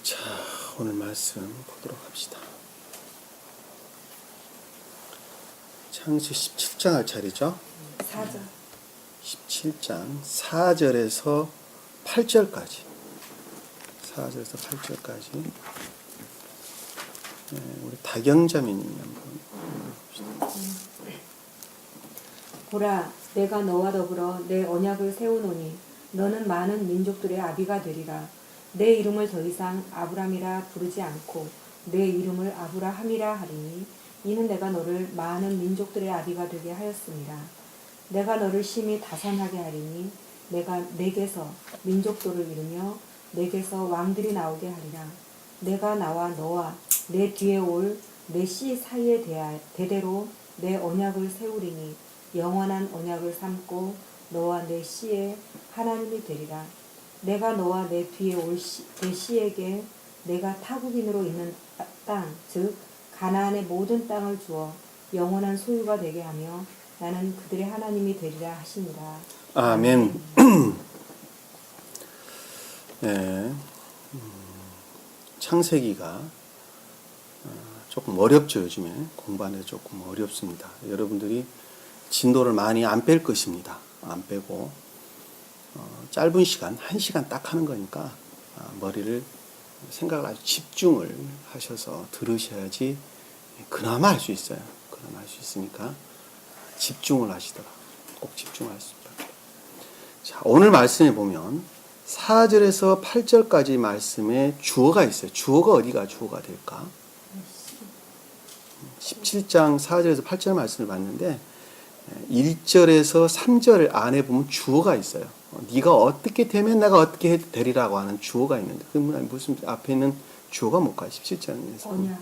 자, 오늘 말씀 보도록 합시다. 창세기 17장 할 차례죠? 4절. 17장 4절에서 8절까지. 4절에서 8절까지. 네, 우리 다경자매님이 한번 봅시다. 보라, 내가 너와 더불어 내 언약을 세우노니 너는 많은 민족들의 아비가 되리라. 내 이름을 더 이상 아브람이라 부르지 않고 내 이름을 아브라함이라 하리니 이는 내가 너를 많은 민족들의 아비가 되게 하였습니다. 내가 너를 심히 다산하게 하리니 내가 내게서 민족들을 이루며 내게서 왕들이 나오게 하리라. 내가 나와 너와 내 뒤에 올 내 씨 사이에 대대로 내 언약을 세우리니 영원한 언약을 삼고 너와 내 씨의 하나님이 되리라. 내가 너와 내 뒤에 올 내 씨에게 내가 타국인으로 있는 땅, 즉 가나안의 모든 땅을 주어 영원한 소유가 되게 하며 나는 그들의 하나님이 되리라 하시니라. 아멘. 네, 창세기가 조금 어렵죠. 요즘에 공부하는 데 조금 어렵습니다. 여러분들이 진도를 많이 안 뺄 것입니다. 안 빼고 짧은 시간, 1시간 딱 하는 거니까 머리를 생각을 아주 집중을 하셔서 들으셔야지 그나마 할 수 있어요. 그나마 할 수 있으니까 집중을 하시더라. 꼭 집중하십니다. 자, 오늘 말씀에 보면 4절에서 8절까지 말씀에 주어가 있어요. 주어가 어디가 주어가 될까? 17장 4절에서 8절 말씀을 봤는데 1절에서 3절 안에 보면 주어가 있어요. 네가 어떻게 되면 내가 어떻게 되리라고 하는 주어가 있는데 그 무슨 앞에 있는 주어가 뭘까요? 17장에서 언약.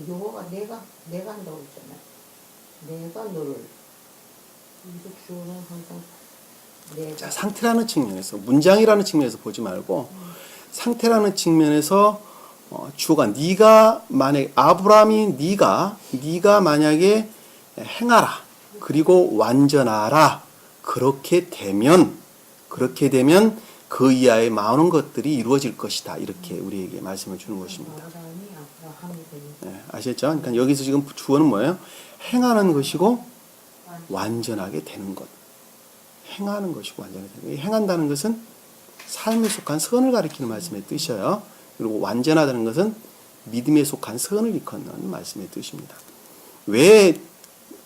용어가 내가 한다고 했잖아. 내가 너를. 이제 주어는 항상 내가. 자, 상태라는 측면에서 문장이라는 측면에서 보지 말고 상태라는 측면에서 주어가 네가 만약 아브라함이 네가 만약에 행하라 그리고 완전하라 그렇게 되면 그 이하의 많은 것들이 이루어질 것이다 이렇게 우리에게 말씀을 주는 것입니다. 네, 아시겠죠? 그러니까 여기서 지금 주어는 뭐예요? 행하는 것이고 완전하게 되는 것. 행하는 것이고 완전하게 되는 것. 행한다는 것은 삶에 속한 선을 가리키는 말씀의 뜻이에요. 그리고 완전하다는 것은 믿음에 속한 선을 일컫는 말씀의 뜻입니다. 왜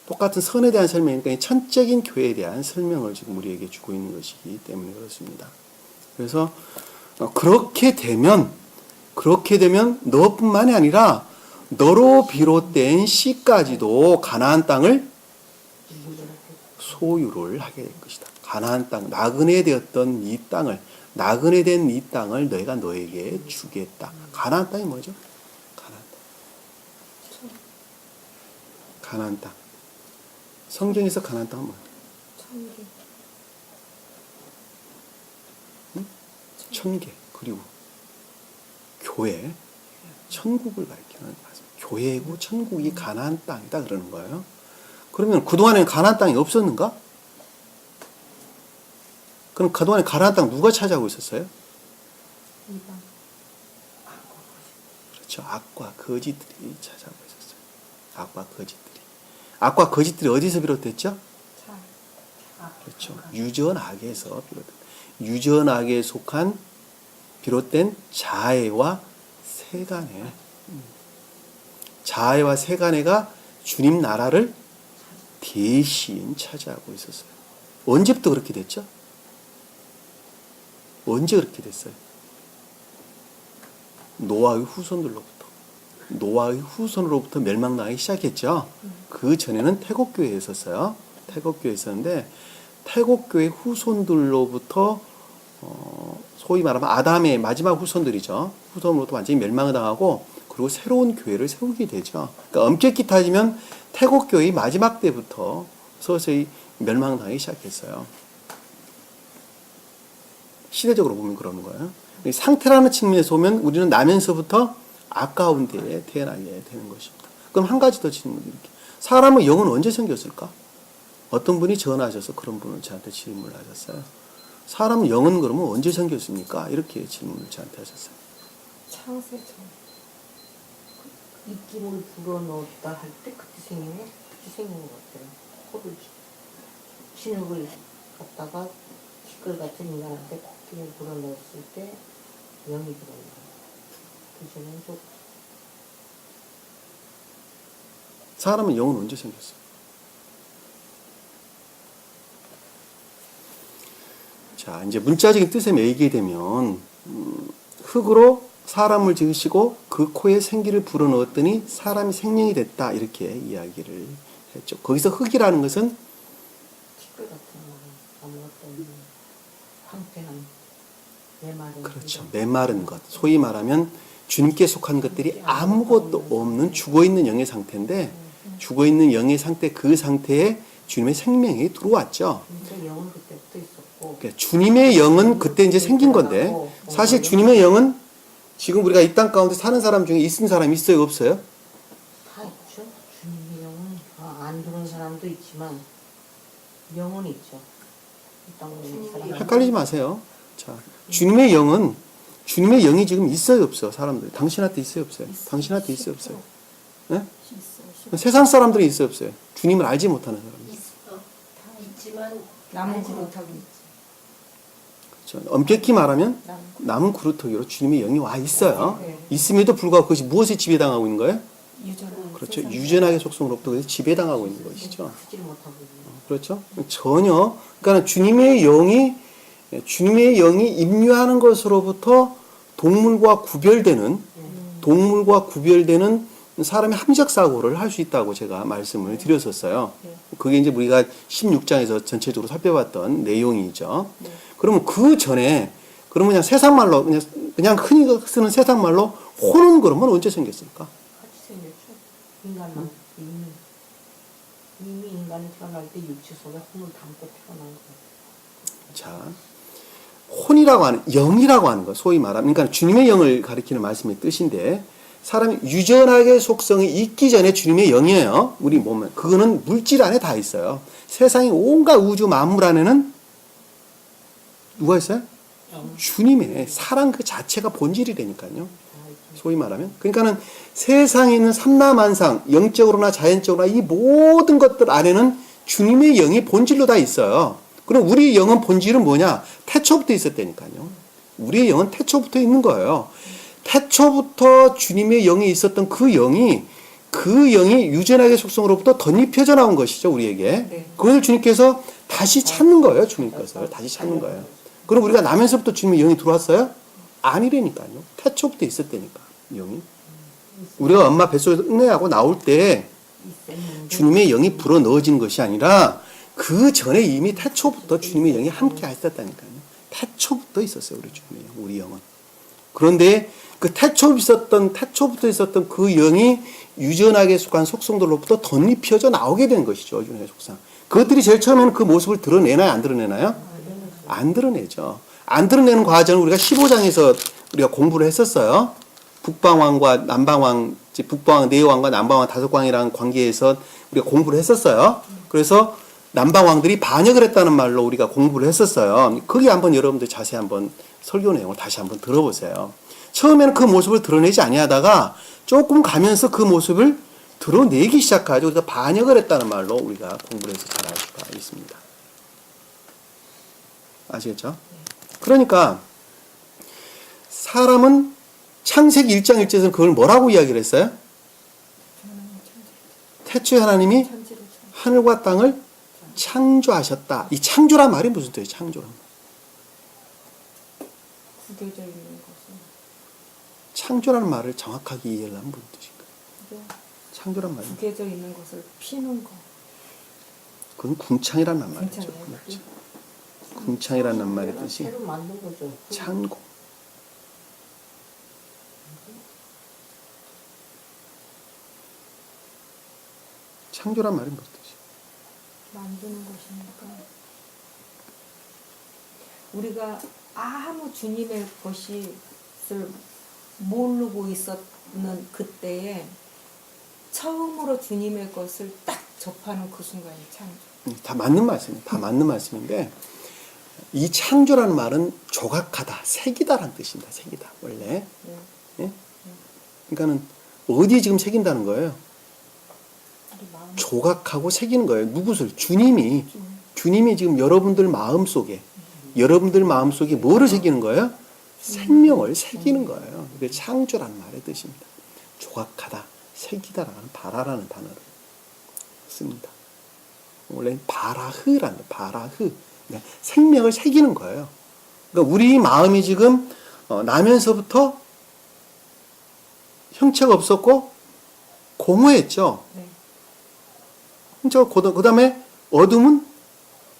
똑같은 선에 대한 설명이니까 천적인 교회에 대한 설명을 지금 우리에게 주고 있는 것이기 때문에 그렇습니다. 그래서 그렇게 되면 너뿐만이 아니라 너로 비롯된 씨까지도 가나안 땅을 소유를 하게 될 것이다. 가나안 땅, 나그네 되었던 이 땅을 나그네 된 이 땅을 내가 너에게 주겠다. 가나안 땅이 뭐죠? 가나안 땅. 성경에서 가나안 땅은 뭐예요? 천계. 그리고 교회, 천국을 가리키는 말씀. 교회고 천국이 가나안 땅이다 그러는 거예요. 그러면 그동안에는 가나안 땅이 없었는가? 그럼 그동안에 가나안 땅 누가 차지하고 있었어요? 그렇죠. 악과 거짓들이 차지하고 있었어요. 악과 거짓들이 어디서 비롯됐죠? 그렇죠. 유전악에서 비롯된. 유전악에 속한 비롯된 자애와 세간애. 자애와 세간애가 주님 나라를 대신 차지하고 있었어요. 언제부터 그렇게 됐죠? 언제 그렇게 됐어요? 노아의 후손으로부터 멸망당하기 시작했죠. 그 전에는 태국교회에 있었어요. 태국교회에 있었는데 태국교회 후손들로부터 소위 말하면 아담의 마지막 후손들이죠. 후손으로부터 완전히 멸망을 당하고 그리고 새로운 교회를 세우게 되죠. 그러니까 엄격히 따지면 태국교회의 마지막 때부터 서서히 멸망당하기 시작했어요. 시대적으로 보면 그러는 거예요. 상태라는 측면에서 보면 우리는 나면서부터 아까운 데에 태어나게 되는 것입니다. 그럼 한 가지 더 질문을 드릴게요. 사람의 영은 언제 생겼을까? 어떤 분이 전화하셔서 그런 분을 저한테 질문을 하셨어요. 사람 영은 그러면 언제 생겼습니까? 이렇게 질문을 저한테 하셨어요. 창세죠. 입김을 불어넣었다 할 때 그때 생긴 거? 그때 생긴 것 같아요. 코를 진흙을 갖다가 티끌 같은 인간한테 입김을 불어넣었을 때 영이 들어요. 그전엔 좀 사람은 영은 언제 생겼어요? 자, 이제 문자적인 뜻에 매이게 되면 흙으로 사람을 지으시고 그 코에 생기를 불어넣었더니 사람이 생명이 됐다 이렇게 이야기를 했죠. 거기서 흙이라는 것은 티끌 같은 거 아무것도 없는 황폐한 메마른 그렇죠. 메마른 것. 소위 말하면 주님께 속한 것들이 아무것도 없는 죽어있는 영의 상태인데 죽어있는 영의 상태 그 상태에 주님의 생명이 들어왔죠. 근데 영은 그때부터 있었고 그러니까 주님의 영은 그때 이제 생긴 건데 사실 주님의 영은 지금 우리가 이 땅 가운데 사는 사람 중에 있은 사람이 있어요? 없어요? 다 있죠. 주님의 영은 안 들어온 사람도 있지만 영은 있죠. 이 땅에 있는 사람 헷갈리지 마세요. 자, 주님의 영은 주님의 영이 지금 있어요? 없어요? 사람들. 당신한테 있어요? 없어요? 당신한테 있어요? 없어요? 네? 세상 사람들이 있어요? 없어요? 주님을 알지 못하는 사람들. 있어. 다 있지만 남은 알지 그릇. 못하고 있지. 그렇죠. 엄격히 말하면 남은 남은 그루터기로 주님의 영이 와 있어요. 네. 있음에도 불구하고 그것이 무엇에 지배당하고 있는 거예요? 유전한 그렇죠. 세상. 유전학의 속성으로부터 그것이 지배당하고 있는 것이죠. 크질 못하고 있는 그렇죠. 전혀. 그러니까 주님의 영이 임류하는 것으로부터 동물과 구별되는 사람의 함적 사고를 할 수 있다고 제가 말씀을 드렸었어요. 네. 그게 이제 우리가 16장에서 전체적으로 살펴봤던 내용이죠. 네. 그러면 그 전에 그러면 그냥 세상 말로 그냥 흔히 쓰는 세상 말로 혼은 그러면 언제 생겼을까? 같이 생겼죠. 인간만 이미 인간이 태어날 때 육체 속에 혼을 담고 태어난 거예요. 자, 혼이라고 하는 영이라고 하는 거 소위 말하면 그러니까 주님의 영을 가리키는 말씀의 뜻인데 사람이 유전학의 속성이 있기 전에 주님의 영이에요. 우리 몸에 그거는 물질 안에 다 있어요. 세상의 온갖 우주 만물 안에는 누가 있어요? 주님의 사랑 그 자체가 본질이라니까요. 소위 말하면 그러니까는 세상에 있는 삼라만상 영적으로나 자연적으로나 이 모든 것들 안에는 주님의 영이 본질로 다 있어요. 그럼 우리 영은 본질은 뭐냐? 태초부터 있었다니까요. 우리의 영은 태초부터 있는 거예요. 태초부터 주님의 영이 있었던 그 영이 유전학의 속성으로부터 덧입혀져 나온 것이죠, 우리에게. 네. 그걸 주님께서 다시 찾는 거예요, 주님 것을. 다시 찾는 거예요. 그럼 우리가 나면서부터 주님의 영이 들어왔어요? 아니라니까요. 태초부터 있었다니까, 영이. 우리가 엄마 뱃속에서 응애하고 나올 때 주님의 영이 불어 넣어진 것이 아니라 그 전에 이미 태초부터 주님의 영이 함께 하셨다니까요. 태초부터 있었어요, 우리 주님의 영, 우리 영은. 그런데 그 태초부터 있었던 그 영이 유전학에 속한 속성들로부터 덧입혀져 나오게 된 것이죠, 유전학의 속성. 그것들이 제일 처음에는 그 모습을 드러내나요, 안 드러내나요? 안 드러내죠. 안 드러내는 과정을 우리가 15장에서 우리가 공부를 했었어요. 북방왕과 남방왕, 북방왕 4왕과 남방왕 5왕이라는 관계에서 우리가 공부를 했었어요. 그래서 남방왕들이 반역을 했다는 말로 우리가 공부를 했었어요. 거기 한번 여러분들 자세히 한번 설교 내용을 다시 한번 들어보세요. 처음에는 그 모습을 드러내지 아니하다가 조금 가면서 그 모습을 드러내기 시작하죠. 그래서 반역을 했다는 말로 우리가 공부를 해서 잘 알 수가 있습니다. 아시겠죠? 그러니까 사람은 창세기 1장 1절에서는 그걸 뭐라고 이야기를 했어요? 태초에 하나님이 하늘과 땅을 창조하셨다. 이 창조란 말이 무슨 뜻이에요? 창조란 말. 구겨져 있는 것은 창조라는 말을 정확하게 이해를 하면 무슨 뜻인가요? 그죠? 창조란 말은 구겨져 있는 것을 피는 거. 그건 궁창이라는 말이죠. 궁창이에요. 그렇죠. 궁창이라는 말의 뜻이 새로 만든 거죠. 창고. 창조란 말이 무슨 뜻이에요? 만드는 것이니까 우리가 아무 주님의 것을 모르고 있었는 그때에 처음으로 주님의 것을 딱 접하는 그 순간이 창조. 다 맞는 말씀이에요. 다 맞는 말씀인데 이 창조라는 말은 조각하다, 새기다라는 뜻입니다. 새기다 원래. 예? 그러니까는 어디에 지금 새긴다는 거예요? 조각하고 새기는 거예요. 누구를? 주님이 지금 여러분들 마음속에 뭐를 새기는 거예요? 생명을 새기는 거예요. 이게 창조라는 말의 뜻입니다. 조각하다, 새기다라는 바라라는 단어를 씁니다. 원래 바라흐라는 바라흐. 그러니까 생명을 새기는 거예요. 그러니까 우리 마음이 지금 나면서부터 형체가 없었고 공허했죠. 네. 형체가 그 다음에 어둠은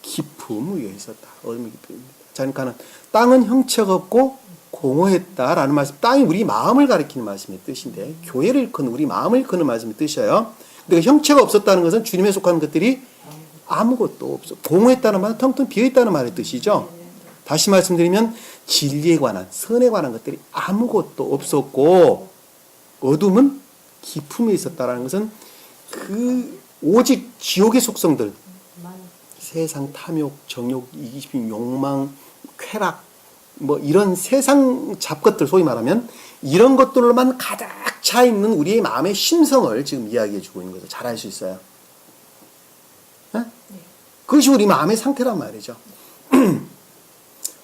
깊음 위에 있었다. 어둠이 깊음입니다. 자, 그러니까는 땅은 형체가 없고 공허했다라는 말씀. 땅이 우리 마음을 가리키는 말씀의 뜻인데 교회를 일컫는 우리 마음을 일컫는 말씀의 뜻이에요. 근데 형체가 없었다는 것은 주님에 속하는 것들이 아무것도 없어. 공허했다는 말은 텅텅 비어있다는 말의 뜻이죠. 다시 말씀드리면 진리에 관한, 선에 관한 것들이 아무것도 없었고 어둠은 깊음에 있었다는 것은 그 오직 지옥의 속성들, 세상 탐욕, 정욕, 이기심, 욕망, 쾌락, 뭐 이런 세상 잡것들, 소위 말하면 이런 것들로만 가득 차 있는 우리의 마음의 심성을 지금 이야기해 주고 있는 것을 잘 알 수 있어요. 네? 그것이 우리 마음의 상태란 말이죠.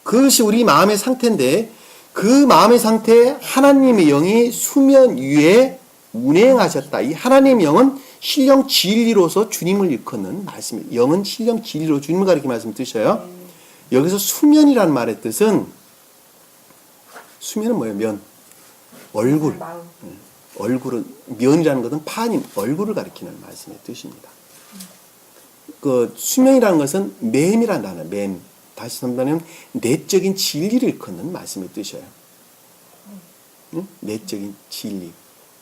그것이 우리 마음의 상태인데 그 마음의 상태에 하나님의 영이 수면 위에 운행하셨다. 이 하나님의 영은 신령 진리로서 주님을 일컫는 말씀이에요. 영은 신령 진리로 주님을 가리키는 말씀을 뜻이에요. 여기서 수면이라는 말의 뜻은 수면은 뭐예요? 면. 얼굴. 마음. 얼굴은 면이라는 것은 판인 얼굴을 가리키는 말씀의 뜻입니다. 그 수면이라는 것은 맴이라는 단어, 맴. 다시 한번은 내적인 진리를 일컫는 말씀의 뜻이에요. 응? 내적인 진리.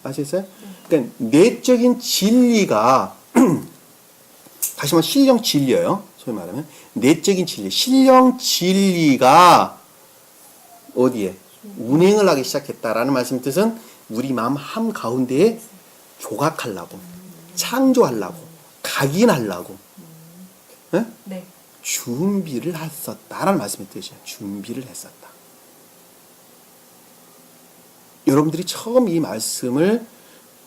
아시겠어요? 그러니까 내적인 진리가 다시 한번 신령 진리예요. 소위 말하면 내적인 진리, 신령 진리가 어디에 운행을 하기 시작했다라는 말씀의 뜻은 우리 마음 한 가운데에 조각하려고, 창조하려고, 각인하려고, 네? 네. 준비를 했었다라는 말씀의 뜻이에요. 준비를 했었다. 여러분들이 처음 이 말씀을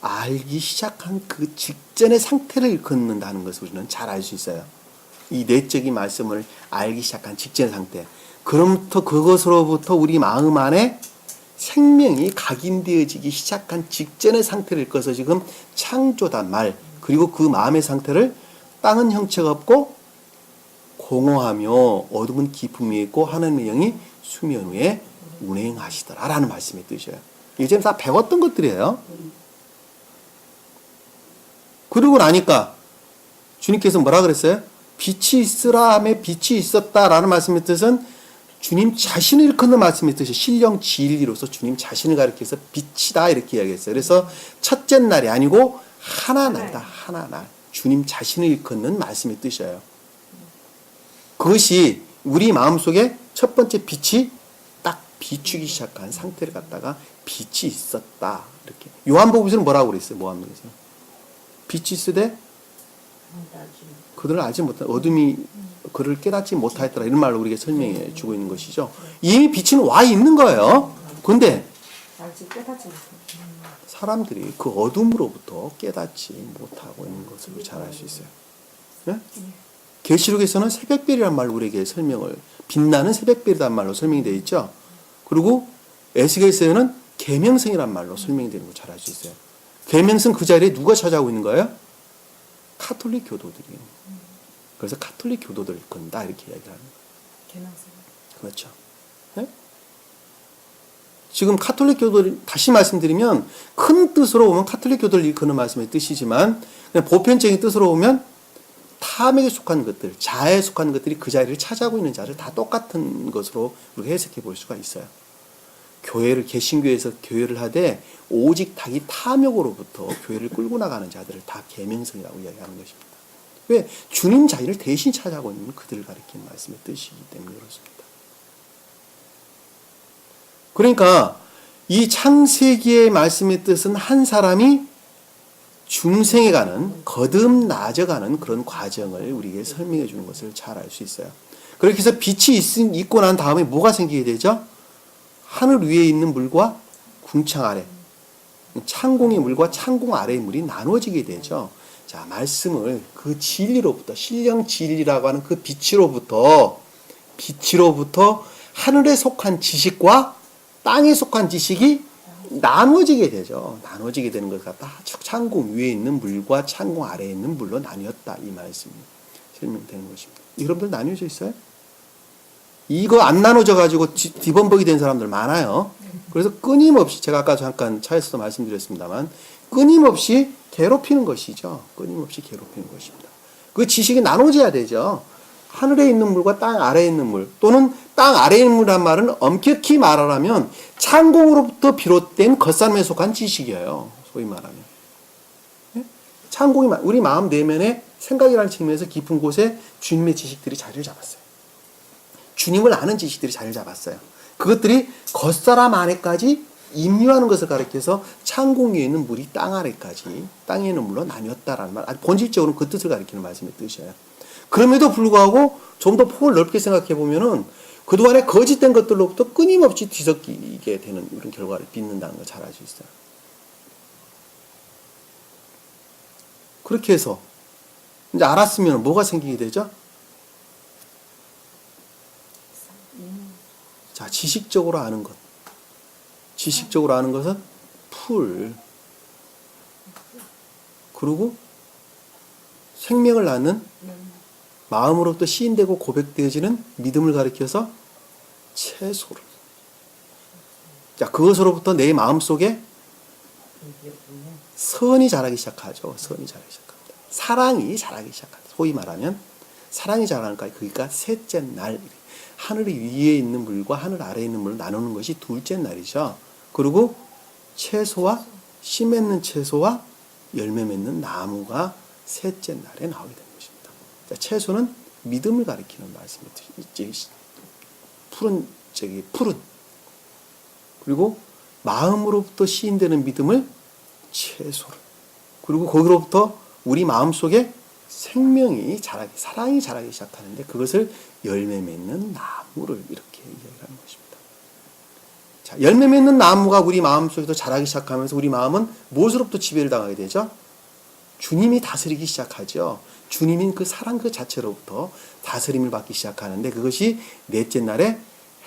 알기 시작한 그 직전의 상태를 일컫는다는 것을 우리는 잘 알 수 있어요. 이 내적인 말씀을 알기 시작한 직전의 상태. 그럼부터 그것으로부터 우리 마음 안에 생명이 각인되어지기 시작한 직전의 상태를 일컬어서 지금 창조다 말, 그리고 그 마음의 상태를 땅은 형체가 없고 공허하며 어둠은 깊음이 있고 하나님의 영이 수면 위에 운행하시더라라는 말씀의 뜻이에요. 이제 다 배웠던 것들이에요. 그러고 나니까 주님께서 뭐라 그랬어요? 빛이 있으라 하며 빛이 있었다라는 말씀의 뜻은 주님 자신을 일컫는 말씀의 뜻이 신령 진리로서 주님 자신을 가리켜서 빛이다 이렇게 이야기했어요. 그래서 첫째 날이 아니고 하나날이다. 하나날. 주님 자신을 일컫는 말씀의 뜻이에요. 그것이 우리 마음속에 첫 번째 빛이 딱 비추기 시작한 상태를 갖다가 빛이 있었다. 이렇게. 요한복음에서는 뭐라고 그랬어요? 요한복음에서 빛이 있으되 그들을 알지 못한 어둠이 그를 깨닫지 못하였더라. 이런 말로 우리에게 설명해 주고 있는 것이죠. 이미 빛은 와 있는 거예요. 근데 아직 깨닫지 못해요. 사람들이 그 어둠으로부터 깨닫지 못하고 있는 것을 잘 알 수 있어요. 네? 계시록에서는 새벽별이라는 말로 우리에게 설명을, 빛나는 새벽별이라는 말로 설명이 되어 있죠. 그리고 에스겔서에는 계명성이라는 말로 설명이 되는 걸 잘 알 수 있어요. 계명성 그 자리에 누가 찾아오고 있는 거예요? 카톨릭 교도들이에요. 그래서 카톨릭 교도들 건다 이렇게 이야기를 하는 거예요. 그렇죠. 네? 지금 카톨릭 교도들 다시 말씀드리면 큰 뜻으로 보면 카톨릭 교도를 일컫는 말씀의 뜻이지만 그냥 보편적인 뜻으로 보면 탐욕에 속한 것들, 자아에 속한 것들이 그 자리를 차지하고 있는 자를 다 똑같은 것으로 우리가 해석해 볼 수가 있어요. 교회를 개신교에서 교회를 하되 오직 자기 탐욕으로부터 교회를 끌고 나가는 자들을 다 계명성이라고 이야기하는 것입니다. 왜? 주님 자신을 대신 차지하고 있는 그들을 가리키는 말씀의 뜻이기 때문에 그렇습니다. 그러니까 이 창세기의 말씀의 뜻은 한 사람이 중생에 가는, 거듭 나아져가는 그런 과정을 우리에게 설명해 주는 것을 잘 알 수 있어요. 그렇게 해서 빛이 있고 난 다음에 뭐가 생기게 되죠? 하늘 위에 있는 물과 궁창 아래, 창공의 물과 창공 아래의 물이 나눠지게 되죠. 자, 말씀을 그 진리로부터, 신령 진리라고 하는 그 빛으로부터 하늘에 속한 지식과 땅에 속한 지식이 나눠지게 되죠. 나눠지게 되는 것 같다. 창공 위에 있는 물과 창공 아래에 있는 물로 나뉘었다. 이 말씀이 설명되는 것입니다. 여러분들 나뉘어져 있어요? 이거 안 나눠져 가지고 뒤범벅이 된 사람들 많아요. 그래서 끊임없이 제가 아까 잠깐 차에서도 말씀드렸습니다만 끊임없이 괴롭히는 것이죠. 끊임없이 괴롭히는 것입니다. 그 지식이 나눠져야 되죠. 하늘에 있는 물과 땅 아래에 있는 물 또는 땅 아래에 있는 물이란 말은 엄격히 말하라면 창공으로부터 비롯된 겉사람에 속한 지식이에요. 소위 말하면. 창공이 우리 마음 내면에 생각이라는 측면에서 깊은 곳에 주님의 지식들이 자리를 잡았어요. 주님을 아는 지식들이 자리를 잡았어요. 그것들이 겉사람 안에까지 임류하는 것을 가리켜서 창공 위에 있는 물이 땅 아래까지 땅에 있는 물로 나뉘었다라는 말, 본질적으로 그 뜻을 가리키는 말씀의 뜻이에요. 그럼에도 불구하고 좀 더 폭을 넓게 생각해 보면은 그동안에 거짓된 것들로부터 끊임없이 뒤섞이게 되는 이런 결과를 빚는다는 걸 잘 알 수 있어요. 그렇게 해서 이제 알았으면 뭐가 생기게 되죠? 자, 지식적으로 아는 것. 지식적으로 아는 것은 풀. 그리고 생명을 낳는 마음으로부터 시인되고 고백되어지는 믿음을 가리켜서 채소를. 자, 그것으로부터 내 마음속에 선이 자라기 시작하죠. 선이 자라기 시작합니다. 사랑이 자라기 시작합니다. 소위 말하면 사랑이 자라니까 그러니까 셋째 날. 하늘 위에 있는 물과 하늘 아래에 있는 물을 나누는 것이 둘째 날이죠. 그리고 채소와 씨 맺는 채소와 열매 맺는 나무가 셋째 날에 나오게 되는 것입니다. 자, 채소는 믿음을 가리키는 말씀이죠. 푸른. 그리고 마음으로부터 시인되는 믿음을 채소를. 그리고 거기로부터 우리 마음속에 생명이 자라기, 사랑이 자라기 시작하는데 그것을 열매 맺는 나무를 이렇게 이야기하는 것입니다. 자, 열매 맺는 나무가 우리 마음속에서 자라기 시작하면서 우리 마음은 무엇으로부터 지배를 당하게 되죠? 주님이 다스리기 시작하죠. 주님인 그 사랑 그 자체로부터 다스림을 받기 시작하는데 그것이 넷째 날에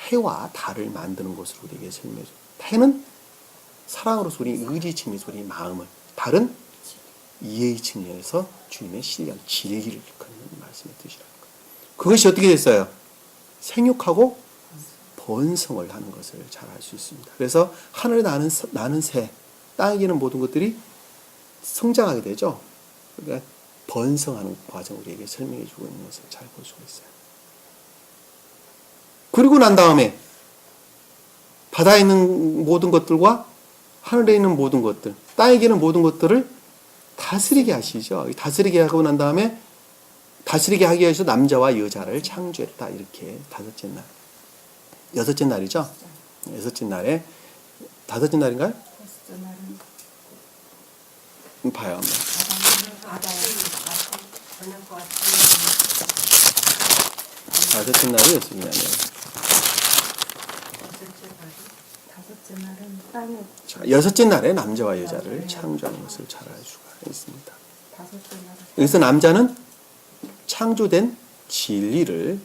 해와 달을 만드는 것으로 우리에게 설명해줘. 해는 사랑으로서 우리 의지 측면에서 우리 마음을, 달은 이해의 측면에서 주님의 신령, 진리를 걷는 말씀의 뜻이라는 것. 그것이 어떻게 됐어요? 생육하고 번성을 하는 것을 잘 알 수 있습니다. 그래서 하늘에 나는 새, 땅에 있는 모든 것들이 성장하게 되죠. 그러니까 번성하는 과정을 우리에게 설명해 주고 있는 것을 잘 볼 수가 있어요. 그리고 난 다음에 바다에 있는 모든 것들과 하늘에 있는 모든 것들, 땅에 있는 모든 것들을 다스리게 하시죠. 다스리게 하고 난 다음에 다스리게 하기 위해서 남자와 여자를 창조했다. 이렇게 다섯째 날. 여섯째 날이죠. 여섯째 날에 다섯째 날인가요? 다섯째 날은 봐요. 다섯째 날이 여섯째 날이에요. 다섯째 날은 땅에 자, 여섯째 날에 남자와 여자를 창조하는 것을 잘 알 수가 있습니다. 다섯째 날은 여기서 남자는 창조된 진리를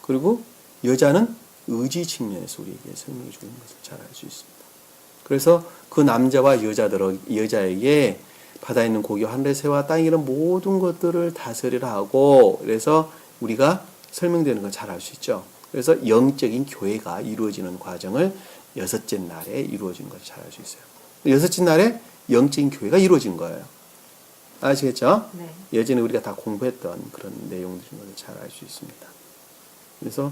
그리고 여자는 의지 측면에서 우리에게 설명해 주는 것을 잘 알 수 있습니다. 그래서 그 남자와 여자에게 바다에 있는 고기, 하늘의 새와 땅에 있는 모든 것들을 다스리라 하고 그래서 우리가 설명되는 걸 잘 알 수 있죠. 그래서 영적인 교회가 이루어지는 과정을 여섯째 날에 이루어지는 것을 잘 알 수 있어요. 여섯째 날에 영적인 교회가 이루어진 거예요. 아시겠죠? 네. 예전에 우리가 다 공부했던 그런 내용들인 것을 잘 알 수 있습니다. 그래서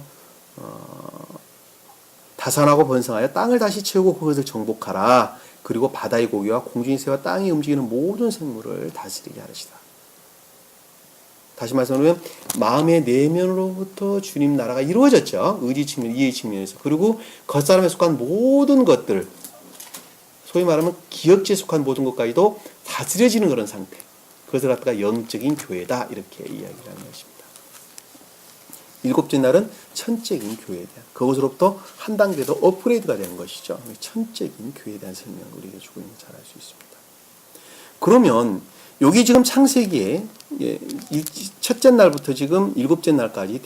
다산하고 번성하여 땅을 다시 채우고 그것을 정복하라. 그리고 바다의 고기와 공중의 새와 땅에 움직이는 모든 생물을 다스리게 하시다. 다시 말씀하면 마음의 내면으로부터 주님 나라가 이루어졌죠. 의지 측면, 이해 측면에서. 그리고 겉사람에 속한 모든 것들, 소위 말하면 기억지에 속한 모든 것까지도 다스려지는 그런 상태. 그것을 갖다가 영적인 교회다. 이렇게 이야기를 하는 것입니다. 일곱째 날은 천적인 교회에 대한, 그것으로부터 한 단계 더 업그레이드가 되는 것이죠. 천적인 교회에 대한 설명을 우리에게 주고 있는 걸 잘 알 수 있습니다. 그러면 여기 지금 창세기에 첫째 날부터 지금 일곱째 날까지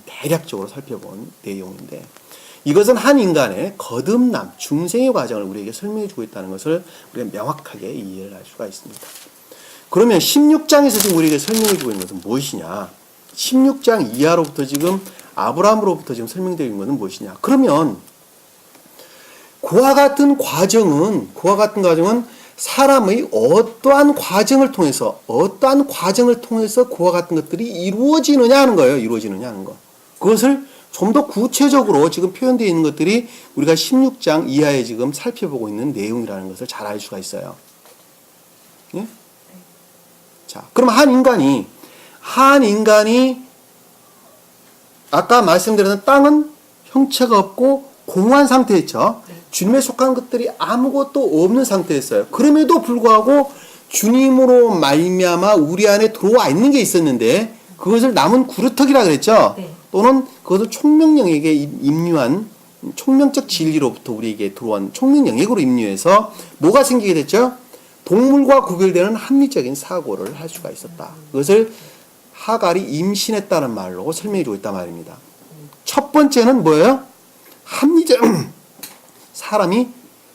대략적으로 살펴본 내용인데, 이것은 한 인간의 거듭남, 중생의 과정을 우리에게 설명해 주고 있다는 것을 우리가 명확하게 이해를 할 수가 있습니다. 그러면 16장에서 지금 우리에게 설명해 주고 있는 것은 무엇이냐? 16장 이하로부터 지금 아브라함으로부터 지금 설명되어 있는 것은 무엇이냐? 그러면 그와 같은 과정은 사람의 어떠한 과정을 통해서 그와 같은 것들이 이루어지느냐 하는 거예요. 이루어지느냐 하는 거. 그것을 좀 더 구체적으로 지금 표현되어 있는 것들이 우리가 16장 이하에 지금 살펴보고 있는 내용이라는 것을 잘 알 수가 있어요. 예? 자, 그럼 한 인간이 아까 말씀드렸던 땅은 형체가 없고 공허한 상태였죠. 주님에 속한 것들이 아무것도 없는 상태였어요. 그럼에도 불구하고 주님으로 말미암아 우리 안에 들어와 있는 게 있었는데, 그것을 남은 구루터기라 그랬죠. 네. 또는 그것을 총명령에게 임유한 총명적 진리로부터 우리에게 들어온 총명영역으로 임유해서 뭐가 생기게 됐죠? 동물과 구별되는 합리적인 사고를 할 수가 있었다. 그것을 하갈이 임신했다는 말로 설명해주고 있단 말입니다. 첫 번째는 뭐예요? 사람이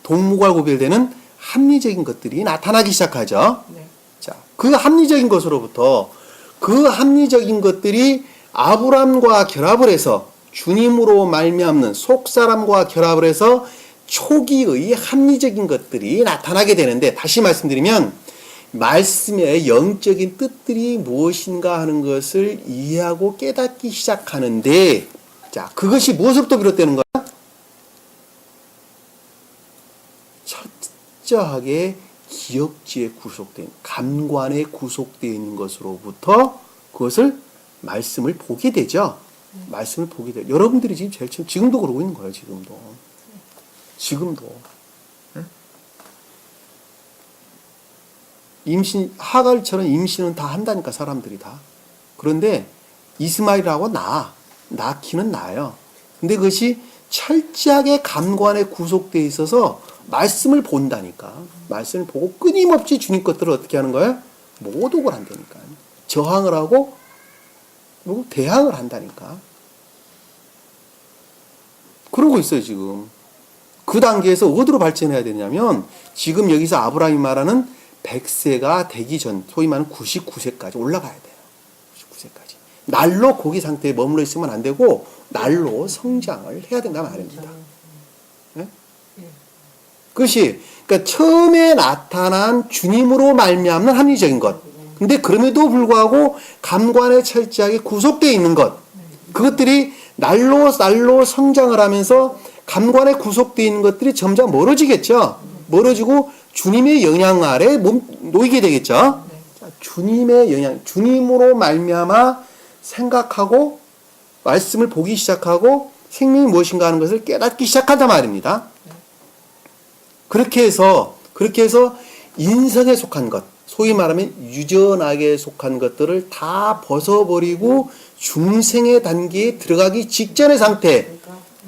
동물과 구별되는 합리적인 것들이 나타나기 시작하죠. 네. 자, 그 합리적인 것으로부터 그 합리적인 것들이 아브람과 결합을 해서 주님으로 말미암는 속사람과 결합을 해서 초기의 합리적인 것들이 나타나게 되는데, 다시 말씀드리면 말씀의 영적인 뜻들이 무엇인가 하는 것을 이해하고 깨닫기 시작하는데, 자, 그것이 무엇으로부터 비롯되는 거야? 철저하게 기억지에 구속된, 감관에 구속되어 있는 것으로부터 그것을 말씀을 보게 되죠. 말씀을 보게 돼요. 여러분들이 지금 제일 처음, 지금도 그러고 있는 거예요. 지금도. 하갈처럼 임신은 다 한다니까, 사람들이 다. 그런데 이스마엘하고 낳기는 나요. 근데 그것이 철저하게 감관에 구속되어 있어서 말씀을 본다니까. 말씀을 보고 끊임없이 주님 것들을 어떻게 하는 거예요? 모독을 한다니까. 저항을 하고 그리고 대항을 한다니까. 그러고 있어요, 지금. 그 단계에서 어디로 발전해야 되냐면, 지금 여기서 아브라함이 말하는 100세가 되기 전, 소위 말하는 99세까지 올라가야 돼요. 99세까지. 날로 고기 상태에 머물러 있으면 안 되고, 날로 성장을 해야 된다 말입니다. 네? 그것이, 그러니까 처음에 나타난 주님으로 말미암는 합리적인 것. 근데 그럼에도 불구하고 감관에 철저하게 구속되어 있는 것. 그것들이 날로 성장을 하면서 감관에 구속되어 있는 것들이 점점 멀어지겠죠. 멀어지고 주님의 영향 아래 놓이게 되겠죠. 주님의 영향, 주님으로 말미암아 생각하고 말씀을 보기 시작하고 생명이 무엇인가 하는 것을 깨닫기 시작한단 말입니다. 그렇게 해서 인성에 속한 것, 소위 말하면 유전학에 속한 것들을 다 벗어버리고 중생의 단계에 들어가기 직전의 상태,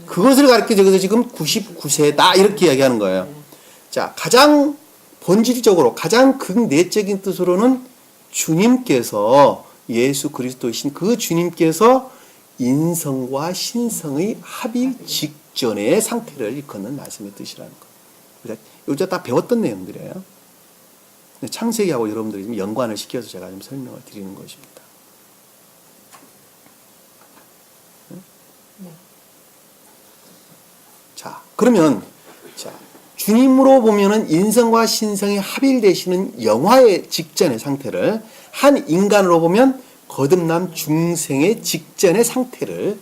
그것을 가르쳐 여기서 지금 99세다 이렇게 이야기하는 거예요. 자, 가장 본질적으로 가장 극내적인 뜻으로는 주님께서, 예수 그리스도이신 그 주님께서 인성과 신성의 합일 직전의 상태를 일컫는 말씀의 뜻이라는 거. 이거 다 배웠던 내용들이에요. 창세기하고 여러분들이 좀 연관을 시켜서 제가 좀 설명을 드리는 것입니다. 네. 자, 그러면 주님으로 보면은 인성과 신성이 합일되시는 영화의 직전의 상태를, 한 인간으로 보면 거듭남 중생의 직전의 상태를,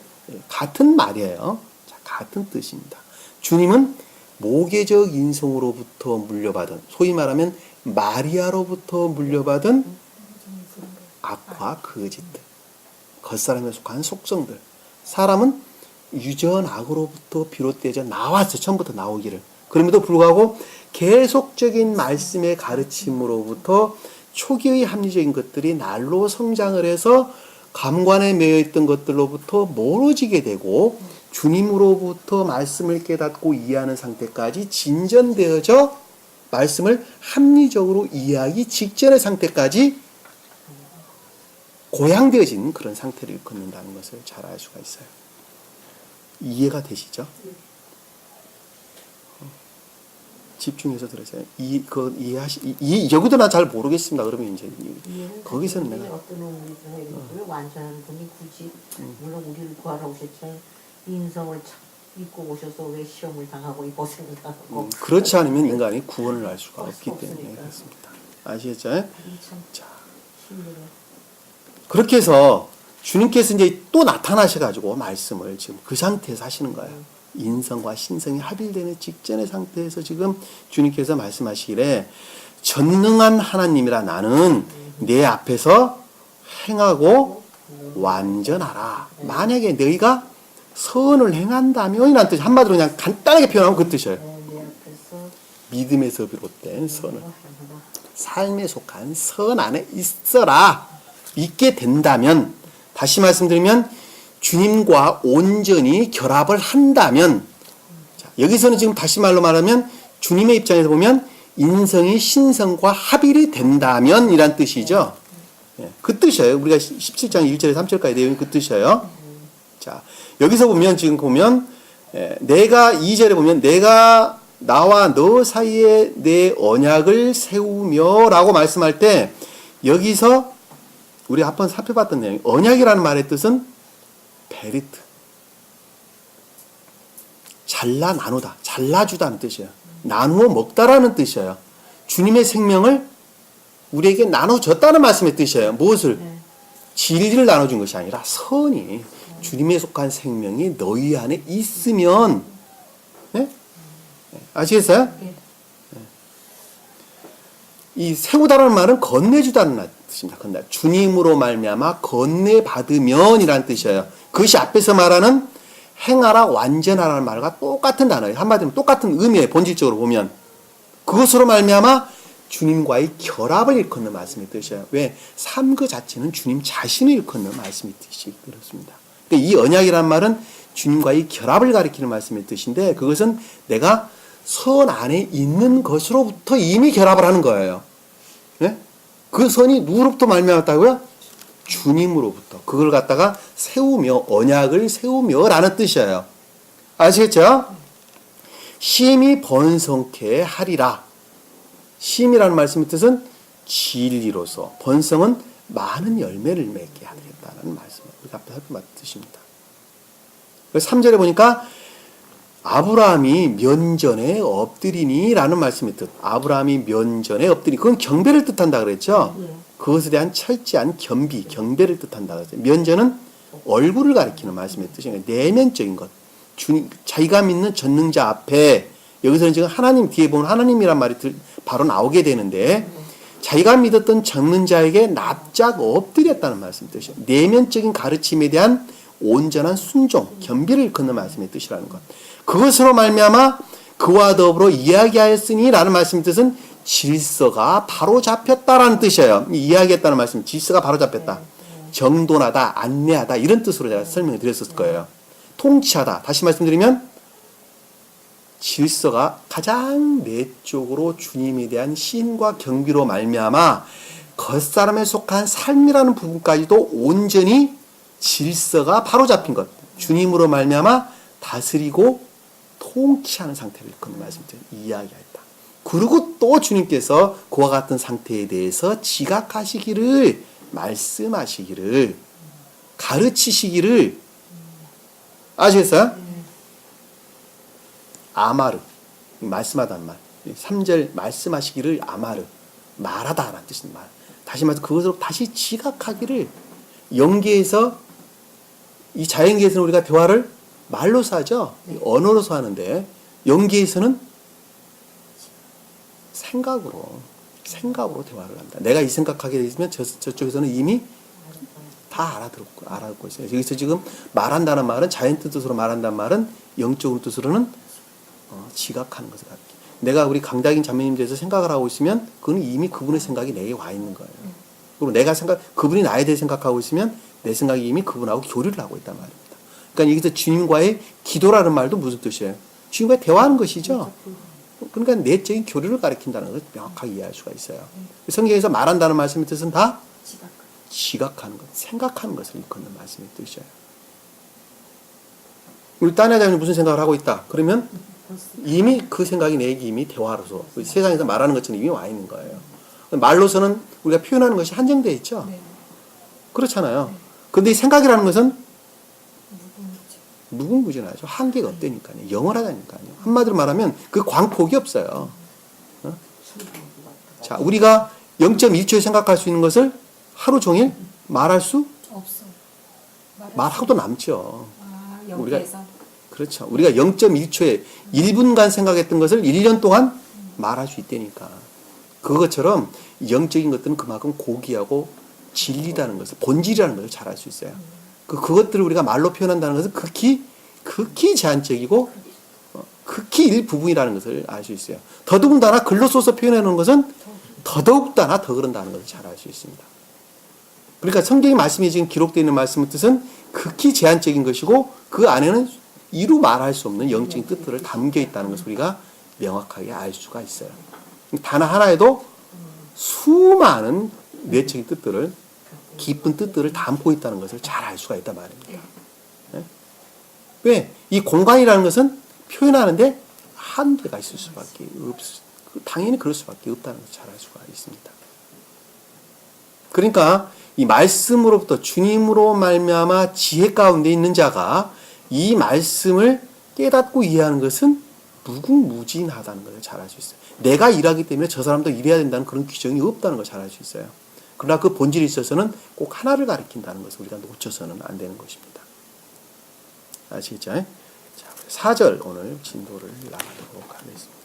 같은 말이에요. 자, 같은 뜻입니다. 주님은 모계적 인성으로부터 물려받은, 소위 말하면 마리아로부터 물려받은 악과 거짓들, 겉사람에 속한 속성들. 사람은 유전악으로부터 비롯되어 나왔어요. 처음부터 나오기를. 그럼에도 불구하고 계속적인 말씀의 가르침으로부터 초기의 합리적인 것들이 날로 성장을 해서 감관에 매여 있던 것들로부터 멀어지게 되고 주님으로부터 말씀을 깨닫고 이해하는 상태까지 진전되어져 말씀을 합리적으로 이해하기 직전의 상태까지 고양되어진 그런 상태를 일컫는다는 것을 잘 알 수가 있어요. 이해가 되시죠? 집중해서 들으세요. 여기도 나 잘 모르겠습니다. 그러면 이제 거기서는 내가 어떤 의미에서 왜 완전한 분이 굳이 물론 우리를 구하러 오셨지만 인성을 입고 오셔서 왜 시험을 당하고 이 고생을 당하고 그렇지 않으면 인간이 구원을 알 수가 알 없기 수 때문에 없으니까. 그렇습니다. 아시겠죠? 참 자, 힘들어. 그렇게 해서 주님께서 이제 또 나타나셔가지고 말씀을 지금 그 상태에서 하시는 거예요. 인성과 신성이 합일되는 직전의 상태에서 지금 주님께서 말씀하시기를 전능한 하나님이라 나는 내 앞에서 행하고 완전하라. 만약에 너희가 선을 행한다면 이란 뜻 한마디로 그냥 간단하게 표현하면 그 뜻이에요. 내 앞에서 믿음에서 비롯된 선을 행하라. 삶에 속한 선 안에 있게 된다면 다시 말씀드리면 주님과 온전히 결합을 한다면 자, 여기서는 지금 다시 말로 말하면 주님의 입장에서 보면 인성이 신성과 합일이 된다면 이란 뜻이죠. 예, 그 뜻이에요. 우리가 17장 1절에서 3절까지 내용이 그 뜻이에요. 자, 여기서 보면 지금 보면 내가 2절에 보면 내가 나와 너 사이에 내 언약을 세우며 라고 말씀할 때 여기서 우리 한번 살펴봤던 내용 언약이라는 말의 뜻은 베리트 잘라 나누다 잘라주다는 뜻이에요. 나누어 먹다라는 뜻이에요. 주님의 생명을 우리에게 나눠줬다는 말씀의 뜻이에요. 무엇을? 진리를 나눠준 것이 아니라 선이 주님에 속한 생명이 너희 안에 있으면 네? 아시겠어요? 네. 이 세우다라는 말은 건네주다는 뜻입니다. 주님으로 말미암아 건네받으면이라는 뜻이에요. 그것이 앞에서 말하는 행하라 완전하라는 말과 똑같은 단어예요. 한마디로 똑같은 의미예요. 본질적으로 보면 그것으로 말미암아 주님과의 결합을 일컫는 말씀의 뜻이에요. 왜? 삶 그 자체는 주님 자신을 일컫는 말씀의 뜻이 그렇습니다. 그러니까 이 언약이란 말은 주님과의 결합을 가리키는 말씀의 뜻인데 그것은 내가 선 안에 있는 것으로부터 이미 결합을 하는 거예요. 네? 그 선이 누구로부터 말미암았다고요? 주님으로부터. 그걸 갖다가 세우며 언약을 세우며 라는 뜻이에요. 아시겠죠? 심히 번성케 하리라. 심이라는 말씀의 뜻은 진리로서 번성은 많은 열매를 맺게 하겠다는 말씀을 우리가 앞에 살펴봤던 뜻입니다. 3절에 보니까 아브라함이 면전에 엎드리니 라는 말씀의 뜻. 아브라함이 면전에 엎드리니 그건 경배를 뜻한다 그랬죠. 그것에 대한 철저한 경배를 뜻한다 그랬죠. 면전은 얼굴을 가리키는 말씀의 뜻이니까 내면적인 것. 주님, 자기가 믿는 전능자 앞에 여기서는 지금 하나님 뒤에 보면 하나님이란 말이 바로 나오게 되는데 자기가 믿었던 전능자에게 납작 엎드렸다는 말씀의 뜻이에요. 내면적인 가르침에 대한 온전한 순종, 겸비를 일컫는 말씀의 뜻이라는 것. 그것으로 말미암아 그와 더불어 이야기하였으니 라는 말씀의 뜻은 질서가 바로 잡혔다라는 뜻이에요. 이야기했다는 말씀, 질서가 바로 잡혔다. 정돈하다, 안내하다 이런 뜻으로 제가 설명을 드렸을 거예요. 통치하다. 다시 말씀드리면 질서가 가장 내적으로 주님에 대한 신과 경비로 말미암아 겉사람에 속한 삶이라는 부분까지도 온전히 질서가 바로 잡힌 것. 주님으로 말미암아 다스리고 통치하는 상태를 일컫는 말씀을 이야기하였다. 그리고 또 주님께서 그와 같은 상태에 대해서 지각하시기를 말씀하시기를 가르치시기를 아시겠어요? 아마르 말씀하다는 말 3절 말씀하시기를 아마르 말하다라는 뜻입니다. 다시 말해서 그것으로 다시 지각하기를 영계에서 이 자연계에서는 우리가 대화를 말로서 하죠. 언어로서 하는데 영계에서는 생각으로 대화를 한다. 내가 이 생각하게 되면 저쪽에서는 이미 다 알아듣고 있어요. 여기서 지금 말한다는 말은 자연 뜻으로 말한다는 말은 영적으로 뜻으로는 지각하는 것을 갖기. 내가 우리 강다긴 자매님 대해서 생각을 하고 있으면 그건 이미 그분의 생각이 내게 와 있는 거예요. 그리고 내가 그분이 나에 대해 생각하고 있으면 내 생각이 이미 그분하고 교류를 하고 있단 말입니다. 그러니까 여기서 주님과의 기도라는 말도 무슨 뜻이에요? 주님과 대화하는 것이죠. 그러니까 내적인 교류를 가리킨다는 것을 명확하게 이해할 수가 있어요. 성경에서 말한다는 말씀의 뜻은 다 지각하는 것, 생각하는 것을 일컫는 말씀의 뜻이에요. 우리 딴 여자분이 무슨 생각을 하고 있다. 그러면 이미 그 생각이 내게 이미 대화로서 세상에서 말하는 것처럼 이미 와 있는 거예요. 말로서는 우리가 표현하는 것이 한정되어 있죠. 네. 그렇잖아요. 그런데 이 생각이라는 것은 무궁무진하죠. 한계가 없다니까요. 영원하다니까요. 한마디로 말하면 그 광폭이 없어요. 자, 우리가 0.1초에 생각할 수 있는 것을 하루 종일 말할 수 없어. 말하고도 남죠. 아, 우리가- 영계에서. 그렇죠. 우리가 0.1초에 1분간 생각했던 것을 1년 동안 말할 수 있다니까. 그것처럼 영적인 것들은 그만큼 고귀하고 진리다는 것을, 본질이라는 것을 잘 알 수 있어요. 그것들을 우리가 말로 표현한다는 것은 극히 제한적이고 극히 일부분이라는 것을 알 수 있어요. 더더군다나 글로 써서 표현해 놓은 것은 더더욱다나 더 그런다는 것을 잘 알 수 있습니다. 그러니까 성경의 말씀이 지금 기록되어 있는 말씀의 뜻은 극히 제한적인 것이고 그 안에는 이루 말할 수 없는 영적인 뜻들을 담겨 있다는 것을 우리가 명확하게 알 수가 있어요. 단 하나에도 수많은 내적인 뜻들을, 깊은 뜻들을 담고 있다는 것을 잘 알 수가 있단 말입니다. 네? 왜? 이 공간이라는 것은 표현하는데 한계가 있을 수밖에 당연히 그럴 수밖에 없다는 것을 잘 알 수가 있습니다. 그러니까 이 말씀으로부터 주님으로 말미암아 지혜 가운데 있는 자가 이 말씀을 깨닫고 이해하는 것은 무궁무진하다는 것을 잘 알 수 있어요. 내가 일하기 때문에 저 사람도 일해야 된다는 그런 규정이 없다는 걸 잘 알 수 있어요. 그러나 그 본질에 있어서는 꼭 하나를 가리킨다는 것을 우리가 놓쳐서는 안 되는 것입니다. 아시겠죠? 자, 4절 오늘 진도를 나가도록 하겠습니다.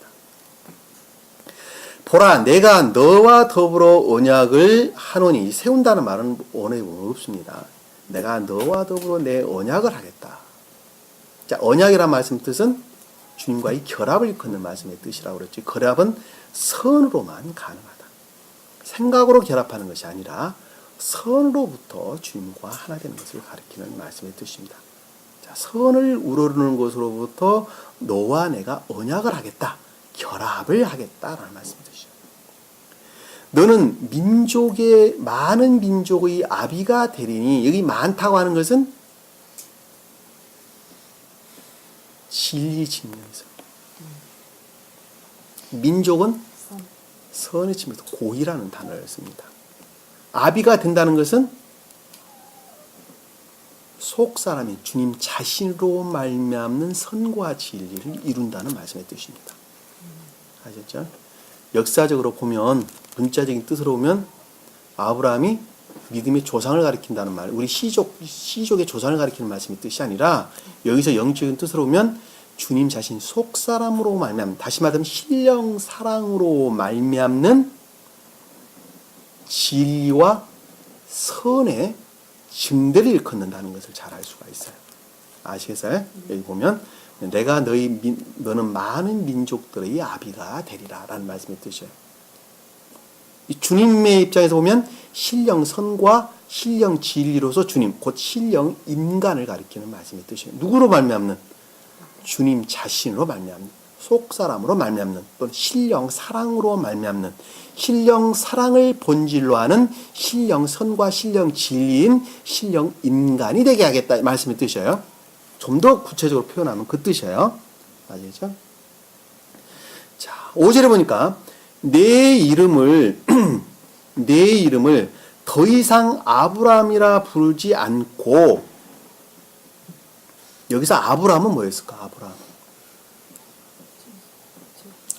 보라, 내가 너와 더불어 언약을 하노니, 세운다는 말은 언어에 없습니다. 내가 너와 더불어 내 언약을 하겠다. 자, 언약이란 말씀 뜻은 주님과의 결합을 일컫는 말씀의 뜻이라고 그랬죠. 결합은 선으로만 가능하다. 생각으로 결합하는 것이 아니라 선으로부터 주님과 하나 되는 것을 가리키는 말씀의 뜻입니다. 자, 선을 우러르는 것으로부터 너와 내가 언약을 하겠다. 결합을 하겠다라는 말씀의 뜻이죠. 너는 민족의, 많은 민족의 아비가 되리니, 여기 많다고 하는 것은 진리 측면에서. 민족은 선의 측면에서 고의라는 단어를 씁니다. 아비가 된다는 것은 속 사람이 주님 자신으로 말미암는 선과 진리를 이룬다는 말씀의 뜻입니다. 아셨죠? 역사적으로 보면, 문자적인 뜻으로 보면 아브라함이 믿음의 조상을 가리킨다는 말, 우리 시족의 조상을 가리키는 말씀의 뜻이 아니라 여기서 영적인 뜻으로 보면 주님 자신 속 사람으로 말미암는, 다시 말하면 신령 사랑으로 말미암는 진리와 선의 증대를 일컫는다는 것을 잘 알 수가 있어요. 아시겠어요? 여기 보면 내가 너는 많은 민족들의 아비가 되리라 라는 말씀의 뜻이에요. 이 주님의 입장에서 보면 신령 선과 신령 진리로서 주님, 곧 신령 인간을 가리키는 말씀의 뜻이에요. 누구로 말미암는? 주님 자신으로 말미암는, 속 사람으로 말미암는, 또는 신령 사랑으로 말미암는, 신령 사랑을 본질로 하는 신령 선과 신령 진리인 신령 인간이 되게 하겠다 말씀의 뜻이에요. 좀 더 구체적으로 표현하면 그 뜻이에요. 아시죠? 자, 5절에 보니까 내 이름을 더 이상 아브라함이라 부르지 않고, 여기서 아브라함은 뭐였을까?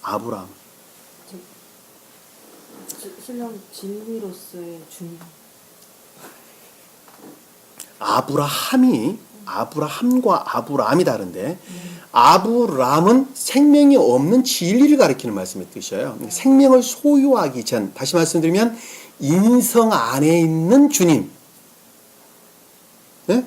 아브라함. 신령 진리로서의 주님. 아브라함과 아브라함이 다른데, 아브라함은 생명이 없는 진리를 가리키는 말씀의 뜻이에요. 생명을 소유하기 전, 다시 말씀드리면 인성 안에 있는 주님. 네?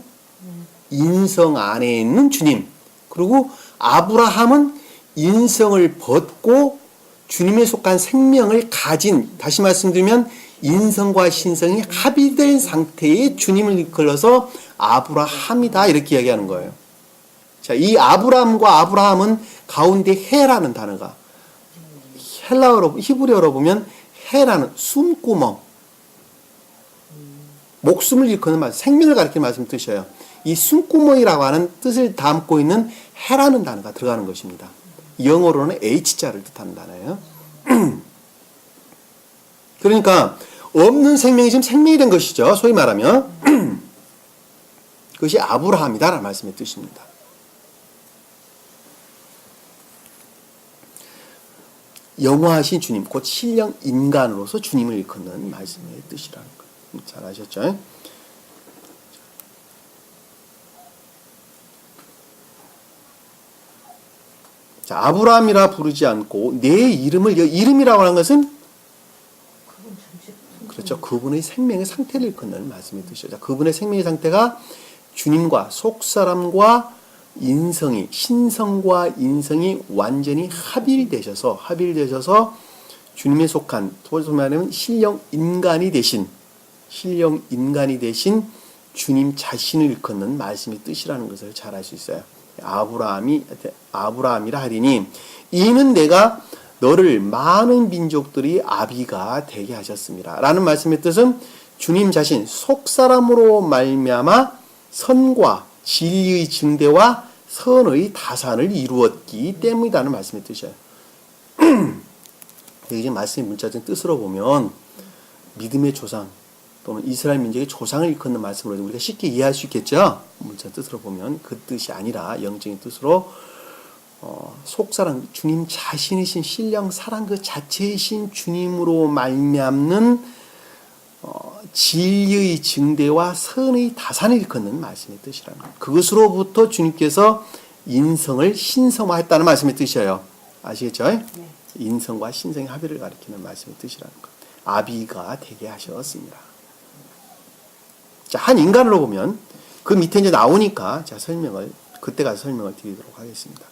인성 안에 있는 주님. 그리고 아브라함은 인성을 벗고 주님에 속한 생명을 가진, 다시 말씀드리면 인성과 신성이 합의된 상태의 주님을 이끌어서 아브라함이다 이렇게 이야기하는 거예요. 자, 이 아브람과 아브라함은 가운데 해라는 단어가 헬라어로 히브리어로 보면 해라는 숨구멍, 목숨을 일컫는 말, 생명을 가리키는 말씀 뜻이에요. 이 숨구멍이라고 하는 뜻을 담고 있는 해라는 단어가 들어가는 것입니다. 영어로는 H자를 뜻하는 단어예요. 그러니까 없는 생명이 지금 생명이 된 것이죠. 소위 말하면 그것이 아브라함이다라는 말씀의 뜻입니다. 영화하신 주님, 곧 신령 인간으로서 주님을 일컫는 말씀의 뜻이라는 거. 잘 아셨죠? 자, 아브라함이라 부르지 않고 내 이름을, 이름이라고 하는 것은 그렇죠. 그분의 생명의 상태를 일컫는 말씀의 뜻이죠. 자, 그분의 생명의 상태가 주님과 속사람과 인성이, 신성과 인성이 완전히 합일되셔서 주님에 속한, 소위 말하면 신령 인간이 되신 주님 자신을 일컫는 말씀의 뜻이라는 것을 잘 알 수 있어요. 아브라함이라 하리니 이는 내가 너를 많은 민족들이 아비가 되게 하셨습니다. 라는 말씀의 뜻은 주님 자신 속사람으로 말미암아 선과 진리의 증대와 선의 다산을 이루었기 때문이라는 말씀의 뜻이에요. 여기 말씀의 문자적 뜻으로 보면 믿음의 조상 또는 이스라엘 민족의 조상을 일컫는 말씀으로 우리가 쉽게 이해할 수 있겠죠. 문자 뜻으로 보면 그 뜻이 아니라 영적인 뜻으로 속사랑 주님 자신이신 신령 사랑 그 자체이신 주님으로 말미암는 진리의 증대와 선의 다산을 일컫는 말씀의 뜻이라는 것. 그것으로부터 주님께서 인성을 신성화했다는 말씀의 뜻이에요. 아시겠죠? 네. 인성과 신성의 합의를 가리키는 말씀의 뜻이라는 것. 아비가 되게 하셨습니다. 자, 한 인간으로 보면 그 밑에 이제 나오니까 제가 그때 가서 설명을 드리도록 하겠습니다.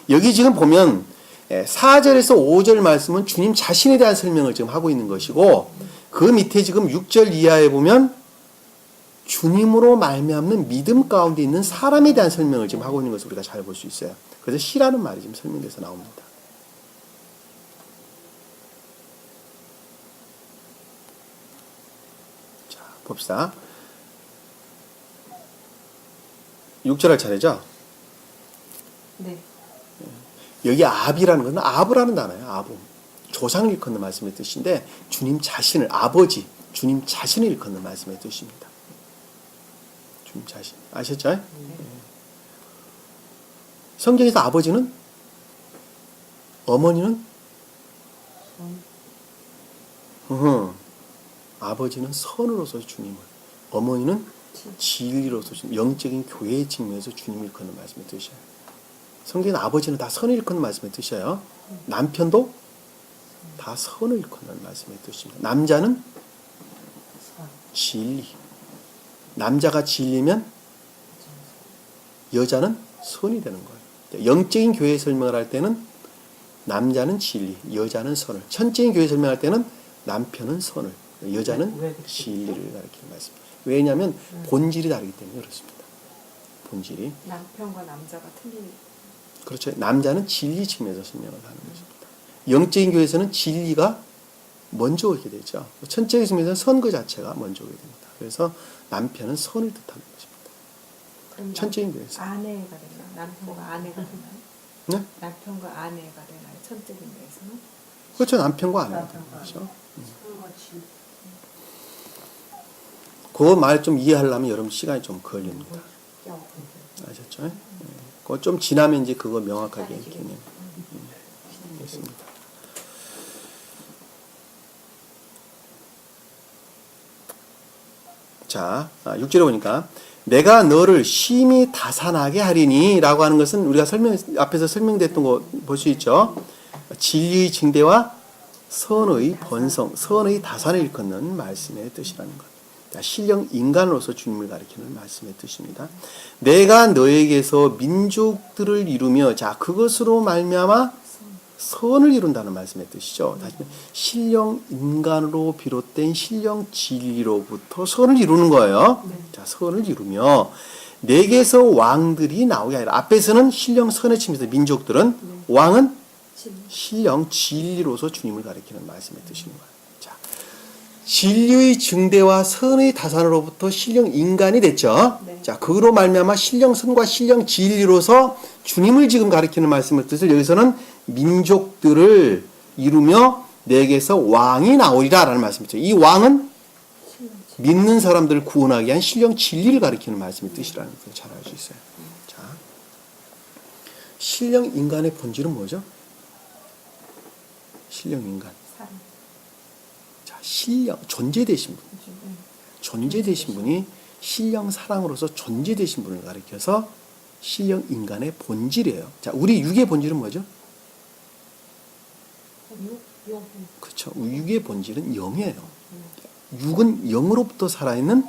여기 지금 보면 4절에서 5절 말씀은 주님 자신에 대한 설명을 지금 하고 있는 것이고 그 밑에 지금 6절 이하에 보면 주님으로 말미암는 믿음 가운데 있는 사람에 대한 설명을 지금 하고 있는 것을 우리가 잘 볼 수 있어요. 그래서 시라는 말이 지금 설명돼서 나옵니다. 자, 봅시다. 6절 할 차례죠? 네. 여기 아비라는 것은 아브라는 단어예요. 아부. 조상을 일컫는 말씀의 뜻인데 주님 자신을, 아버지, 주님 자신을 일컫는 말씀의 뜻입니다. 주님 자신. 아셨죠? 네. 성경에서 아버지는, 어머니는 아버지는 선으로서 주님을, 어머니는 진리로서 영적인 교회의 측면에서 주님을 일컫는 말씀의 뜻이에요. 성경에는 아버지는 다 선을 일컫는 말씀의 뜻이에요. 남편도 다 선을 일컫는 말씀의 뜻입니다. 남자는 진리. 남자가 진리면 여자는 선이 되는 거예요. 영적인 교회 설명을 할 때는 남자는 진리, 여자는 선을. 천적인 교회 설명할 때는 남편은 선을, 여자는 진리를 가리키는 말씀입니다. 왜냐하면 본질이 다르기 때문에 그렇습니다. 본질이. 남편과 남자가 틀린. 그렇죠. 남자는 진리 측면에서 설명을 하는 것입니다. 영적인 교회에서는 진리가 먼저 오게 되죠. 천적인 측면에서는 선 그 자체가 먼저 오게 됩니다. 그래서 남편은 선을 뜻하는 것입니다. 그럼 천적인 교회에서. 아내가 되나요? 남편과 아내가 되나요? 네? 남편과 아내가 되나요? 천적인 교회에서는? 그렇죠. 남편과 아내가 되는 거죠. 그 말 좀 이해하려면 여러분 시간이 좀 걸립니다. 아셨죠? 네. 그거 좀 지나면 이제 그거 명확하게 개념 있습니다. 자, 6절에 보니까 내가 너를 심히 다산하게 하리니 라고 하는 것은 우리가 앞에서 설명됐던 거 볼 수 있죠. 진리의 증대와 선의 번성, 선의 다산을 일컫는 말씀의 뜻이라는 것. 신령 인간으로서 주님을 가리키는 말씀의 뜻입니다. 내가 너에게서 민족들을 이루며 자 그것으로 말미암아 선을 이룬다는 말씀의 뜻이죠. 다시 말해 신령 인간으로 비롯된 신령 진리로부터 선을 이루는 거예요. 자, 선을 이루며 내게서 왕들이 나오게 아니라 앞에서는 신령 선의 칭에서 민족들은 왕은 신령 진리로서 주님을 가리키는 말씀의 뜻인 거예요. 자, 진리의 증대와 선의 다산으로부터 신령 인간이 됐죠. 네. 자, 그로 말미암아 신령 선과 신령 진리로서 주님을 지금 가리키는 말씀의 뜻을 여기서는 민족들을 이루며 내게서 왕이 나오리라라는 말씀이죠. 이 왕은 믿는 사람들을 구원하기 위한 신령 진리를 가리키는 말씀의 뜻이라는 것을 잘 알 수 있어요. 자, 신령 인간의 본질은 뭐죠? 신령 인간. 사랑. 자, 신령 존재되신 분. 존재되신 분이 신령 사랑으로서 존재되신 분을 가리켜서 신령 인간의 본질이에요. 자, 우리 육의 본질은 뭐죠? 그렇죠. 육의 본질은 영이에요. 육은 영으로부터 살아있는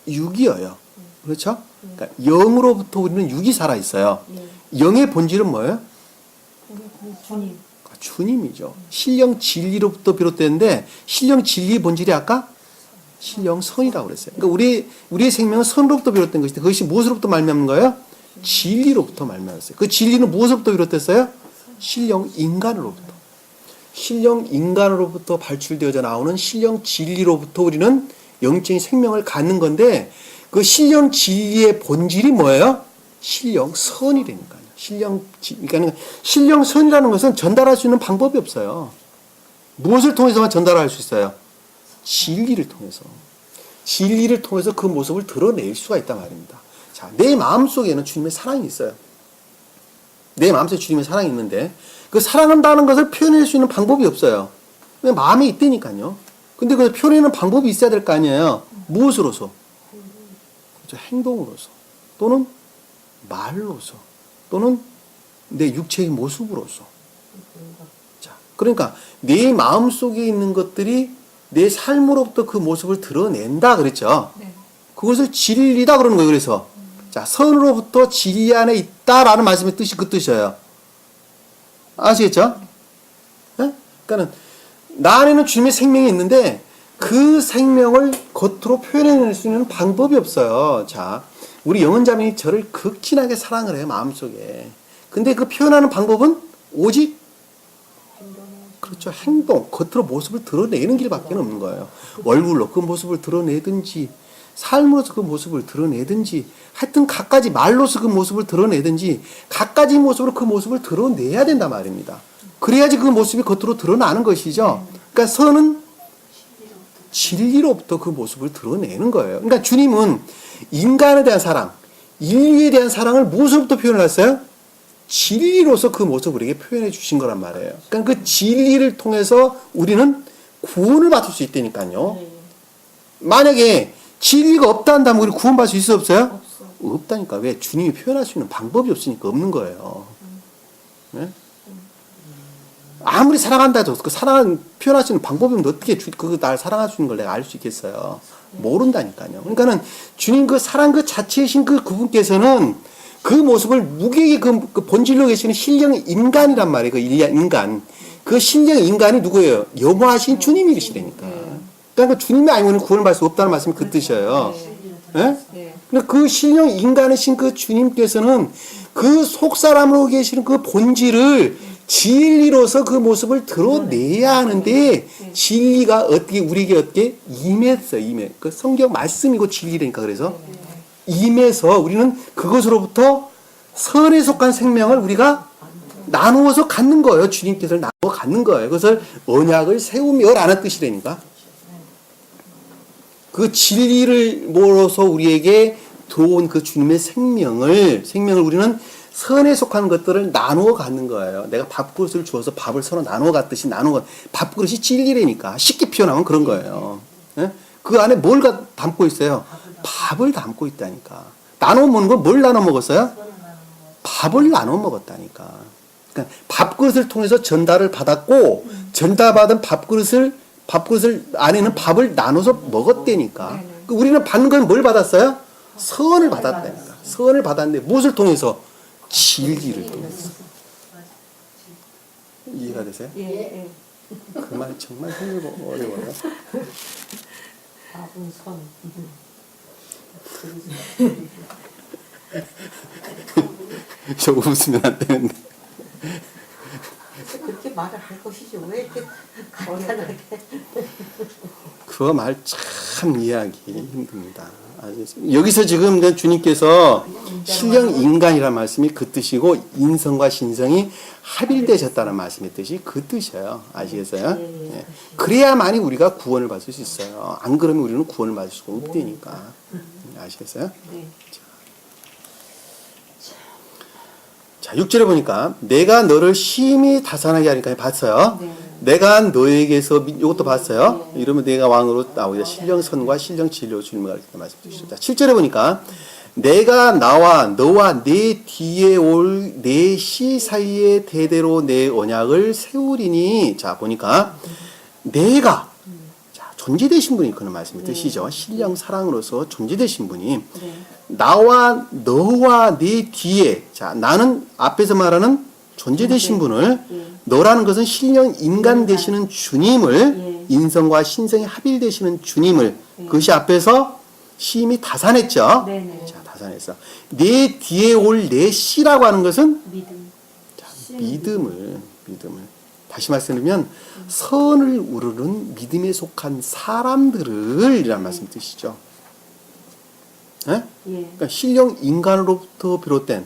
육이어요. 그렇죠? 그러니까 영으로부터 우리는 육이 살아있어요. 영의 본질은 뭐예요? 주님. 주님이죠. 신령 진리로부터 비롯되는데 신령 진리의 본질이 아까 신령 선이라고 그랬어요. 그러니까 우리의 생명은 선으로부터 비롯된 것인데 그것이 무엇으로부터 말미암는 거예요? 진리로부터 말미암았어요. 그 진리는 무엇으로부터 비롯됐어요? 신령 인간으로부터. 신령 인간으로부터 발출되어져 나오는 신령 진리로부터 우리는 영적인 생명을 갖는 건데 그 신령 진리의 본질이 뭐예요? 신령 선이라니까요. 그러니까 신령 선이라는 것은 전달할 수 있는 방법이 없어요. 무엇을 통해서만 전달할 수 있어요? 진리를 통해서. 진리를 통해서 그 모습을 드러낼 수가 있단 말입니다. 자, 내 마음속에는 주님의 사랑이 있어요. 내 마음속에 주님의 사랑이 있는데 그 사랑한다는 것을 표현할 수 있는 방법이 없어요. 그냥 마음에 있다니까요. 근데 그 표현하는 방법이 있어야 될 거 아니에요. 무엇으로서? 그렇죠. 행동으로서. 또는 말로서. 또는 내 육체의 모습으로서. 자, 그러니까 내 마음속에 있는 것들이 내 삶으로부터 그 모습을 드러낸다 그랬죠. 네. 그것을 진리다 그러는 거예요. 그래서 자, 선으로부터 진리 안에 있다라는 말씀의 뜻이 그 뜻이에요. 아시겠죠? 네? 그러니까는 나 안에는 주님의 생명이 있는데 그 생명을 겉으로 표현해낼 수 있는 방법이 없어요. 자, 우리 영혼자매이 저를 극진하게 사랑을 해요. 마음속에. 근데 그 표현하는 방법은 오직 그렇죠. 행동, 겉으로 모습을 드러내는 길밖에 없는 거예요. 얼굴로 그 모습을 드러내든지 삶으로서 그 모습을 드러내든지 하여튼 갖가지 말로서 그 모습을 드러내든지 갖가지 모습으로 그 모습을 드러내야 된단 말입니다. 그래야지 그 모습이 겉으로 드러나는 것이죠. 그러니까 선은 진리로부터 그 모습을 드러내는 거예요. 그러니까 주님은 인간에 대한 사랑, 인류에 대한 사랑을 무엇으로부터 표현을 했어요? 진리로서 그 모습을 우리에게 표현해 주신 거란 말이에요. 그러니까 그 진리를 통해서 우리는 구원을 받을 수 있다니까요. 만약에 진리가 없다 한다면 우리 구원받을 수 있어 없어요? 없다니까. 왜? 주님이 표현할 수 있는 방법이 없으니까 없는 거예요. 네? 아무리 사랑한다 해도 그 사랑을 표현할 수 있는 방법이 없는데 어떻게 날 사랑할 수 있는 걸 내가 알 수 있겠어요? 모른다니까요. 그러니까는 주님 그 사랑 그 자체이신 그 그분께서는 그 모습을 무게하게 그 본질로 계시는 신령 인간이란 말이에요. 그 인간. 그 신령 인간이 누구예요? 영화하신 주님이시라니까. 그러니까 주님이 아니면 구원을 받을 수 없다는 말씀이 그 뜻이에요. 예? 근데 그 신령 인간이신 그 주님께서는 그 속사람으로 계시는 그 본질을 진리로서 그 모습을 드러내야 하는데 진리가 어떻게 우리에게 어떻게 임했어요. 그 성경 말씀이고 진리라니까. 그래서 임해서 우리는 그것으로부터 선에 속한 생명을 우리가 나누어서 갖는 거예요. 주님께서 나누어 갖는 거예요. 그것을 언약을 세우며라는 뜻이라니까. 그 진리를 모어서 우리에게 들어온 그 주님의 생명을 우리는 선에 속한 것들을 나누어 갖는 거예요. 내가 밥그릇을 주어서 밥을 서로 나누어 갖듯이 밥그릇이 진리라니까. 쉽게 표현하면 그런 거예요. 예? 그 안에 뭘 담고 있어요? 밥을 담고 있다니까. 나눠 먹는 건 뭘 나눠 먹었어요? 밥을 나눠 먹었다니까. 그러니까 밥그릇을 통해서 전달을 받았고 전달받은 밥그릇을 안에는 밥을 나눠서 먹었다니까. 우리는 받는 건 뭘 받았어요? 선을 받았다니까. 선을 받았는데 무엇을 통해서? 진리를 통해서. 이해가 되세요? 예, 예. 그 말 정말 힘들고 어려워요. 밥은 선. 저 웃으면 안 되는데. 그렇게 말을 할 것이지 왜 이렇게 간단하게. 그 말 참 이해하기 힘듭니다. 여기서 지금 주님께서 신령 인간이라는 말씀이 그 뜻이고 인성과 신성이 합일되셨다는 말씀의 뜻이 그 뜻이에요. 아시겠어요? 예. 그래야만이 우리가 구원을 받을 수 있어요. 안 그러면 우리는 구원을 받을 수가 없다니까. 아시겠어요? 네. 자, 6절에 보니까 내가 너를 심히 다산하게 하니까 봤어요. 네. 내가 너에게서 이것도 봤어요. 이러면 내가 왕으로 나오자 신령선과 신령진리로 주님을 가르친다 말씀드리셨다. 7절에 보니까 내가 나와 너와 내 뒤에 올 내 시 사이의 대대로 내 언약을 세우리니. 자, 보니까 내가 자, 존재되신 분이 그런 말씀이 뜻이죠. 신령 사랑으로서 존재되신 분이 네. 나와 너와 내 뒤에, 자, 나는 앞에서 말하는 존재되신 분을, 예. 너라는 것은 신령 인간 되시는 주님을, 예. 인성과 신성이 합일되시는 주님을, 그것이 앞에서 심히 다산했죠. 네네. 자, 다산했어. 내 뒤에 올 내 씨라고 하는 것은 믿음. 자, 믿음을 다시 말씀드리면 선을 우르는 믿음에 속한 사람들을 이라는 말씀 뜻이죠. 예? 예. 그러니까 신령 인간으로부터 비롯된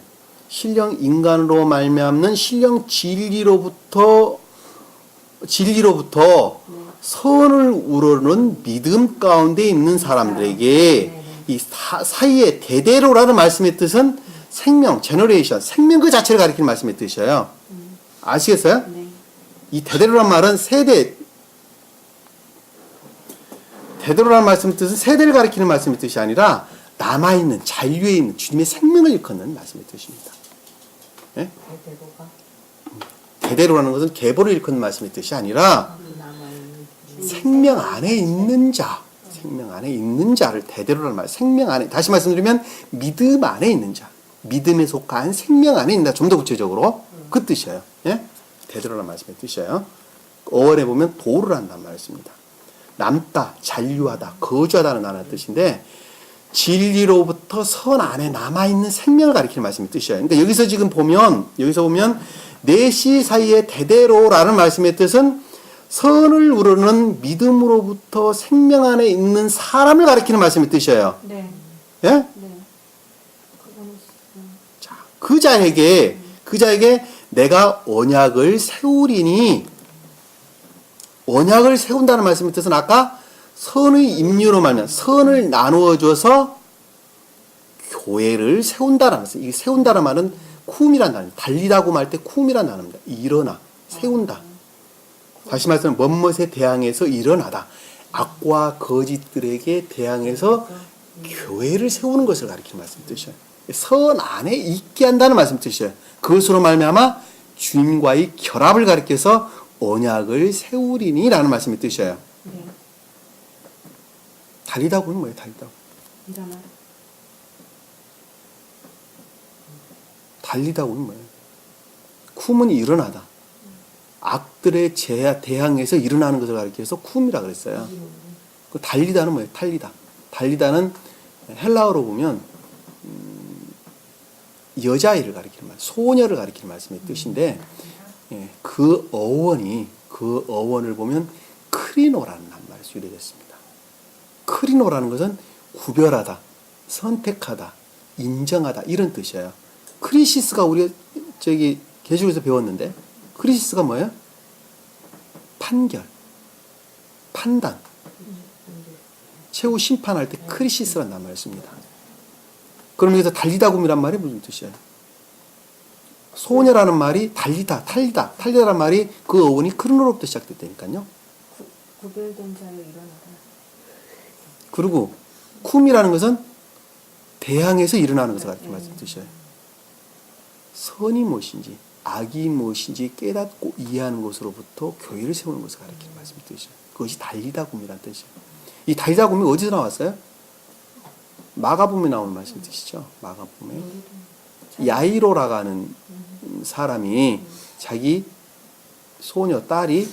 신령 인간으로 말미암는 신령 진리로부터 선을 우러는 믿음 가운데 있는 사람들에게 이 사이의 대대로라는 말씀의 뜻은 생명, 제너레이션, 생명 그 자체를 가리키는 말씀의 뜻이에요. 아시겠어요? 네. 이 대대로란 말은 대대로라는 말씀의 뜻은 세대를 가리키는 말씀의 뜻이 아니라 남아있는, 잔류에 있는 주님의 생명을 일컫는 말씀의 뜻입니다. 예? 대대로가 대대로라는 것은 계보를 일컫는 말씀의 뜻이 아니라 남아있는 생명 안에 있는 자, 생명 안에 있는 자를 대대로라는 말, 생명 안에, 다시 말씀드리면 믿음 안에 있는 자, 믿음에 속한 생명 안에 있다. 좀 더 구체적으로 그 뜻이에요. 예? 대대로라는 말씀의 뜻이에요. 어원에 보면 도를 한다는 말씀입니다. 남다, 잔류하다, 거주하다는 단어의 뜻인데 진리로부터 선 안에 남아있는 생명을 가리키는 말씀의 뜻이에요. 그러니까 여기서 보면 내 시 사이의 대대로라는 말씀의 뜻은 선을 우러는 믿음으로부터 생명 안에 있는 사람을 가리키는 말씀의 뜻이에요. 네. 예? 네. 그거는 자, 그 자에게 내가 언약을 세우리니, 언약을 세운다는 말씀의 뜻은 아까 선의 임류로 말하면 선을 나누어 줘서 교회를 세운다라는 말씀. 이 세운다는 말은 쿰이란 단어입니다. 달리다고 말 때 쿰이란 단어입니다. 일어나, 세운다. 다시 말하면 멋멋에 대항해서 일어나다. 악과 거짓들에게 대항해서 교회를 세우는 것을 가리키는 말씀 뜻이에요. 선 안에 있게 한다는 말씀 뜻이에요. 그것으로 말미암아 주님과의 결합을 가리켜서 언약을 세우리니라는 말씀의 뜻이에요. 네. 달리다고는 뭐예요? 달리다고. 일어나. 달리다고는 뭐예요? 쿰은 일어나다. 악들의 대항해서 일어나는 것을 가리켜서 쿰이라 그랬어요. 그 달리다는 뭐예요? 달리다. 달리다는 헬라어로 보면 여자아이를 가리키는 말, 소녀를 가리키는 말씀의 뜻인데, 예, 그 어원을 보면 크리노라는 말에서 유래됐습니다. 크리노라는 것은 구별하다, 선택하다, 인정하다 이런 뜻이에요. 크리시스가 우리가 계시록에서 배웠는데, 크리시스가 뭐예요? 판결, 판단, 최후 심판할 때 크리시스라는 말을 씁니다. 그럼 여기서 달리다굼이란 말이 무슨 뜻이에요? 소녀라는 말이 달리다라는 말이 그 어원이 크리노로부터 시작됐다니까요. 구별된 자여 일어나다. 그리고 쿰이라는 것은 대항해서 일어나는 것을 가리키는 말씀 뜻이에요. 선이 무엇인지 악이 무엇인지 깨닫고 이해하는 것으로부터 교회를 세우는 것을 가리키는 말씀 뜻이에요. 그것이 달리다굼이라는 뜻이에요. 이 달리다굼이 어디서 나왔어요? 마가복음에 나오는 말씀 뜻이죠. 마가복음에 야이로라고 하는 사람이 자기 소녀 딸이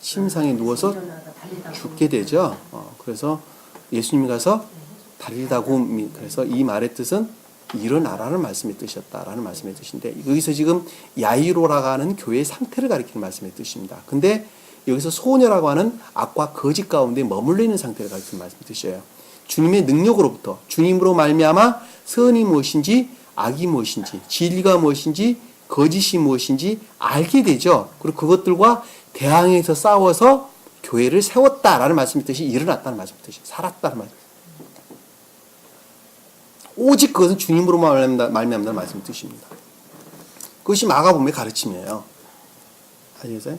침상에 누워서 일어나다 달리다 죽게 되죠. 그래서 예수님이 가서 달리다 곰이, 그래서 이 말의 뜻은 일어나라는 말씀의 뜻이었다라는 말씀의 뜻인데, 여기서 지금 야이로라고 하는 교회의 상태를 가리키는 말씀의 뜻입니다. 근데 여기서 소녀라고 하는 악과 거짓 가운데 머물러 있는 상태를 가리키는 말씀의 뜻이에요. 주님의 능력으로부터, 주님으로 말미암아 선이 무엇인지 악이 무엇인지 진리가 무엇인지 거짓이 무엇인지 알게 되죠. 그리고 그것들과 대항해서 싸워서 교회를 세웠다라는 말씀의 뜻이 일어났다는 말씀의 뜻이 살았다는 말씀. 오직 그것은 주님으로 말미암다는 말씀의 뜻입니다. 그것이 마가복음의 가르침이에요. 아시겠어요?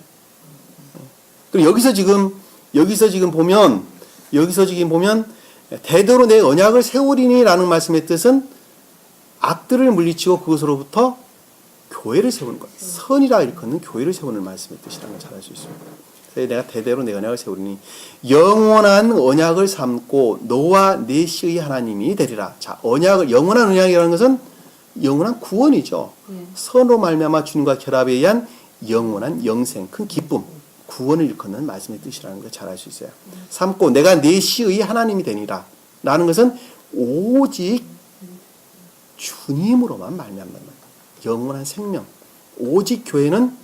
그리고 여기서 지금 보면 대대로 내 언약을 세우리니라는 말씀의 뜻은 악들을 물리치고 그것으로부터 교회를 세우는 것. 선이라 일컫는 교회를 세우는 말씀의 뜻이라는 걸 잘 알 수 있습니다. 그래서 내가 대대로 내 언약을 세우리니 영원한 언약을 삼고 너와 내 씨의 하나님이 되리라. 자, 영원한 언약이라는 것은 영원한 구원이죠. 선으로 말미암아 주님과 결합에 의한 영원한 영생, 큰 기쁨, 구원을 일컫는 말씀의 뜻이라는 걸 잘 알 수 있어요. 삼고 내가 내 씨의 하나님이 되니라. 라는 것은 오직 주님으로만 말미암는 거예요. 영원한 생명. 오직 교회는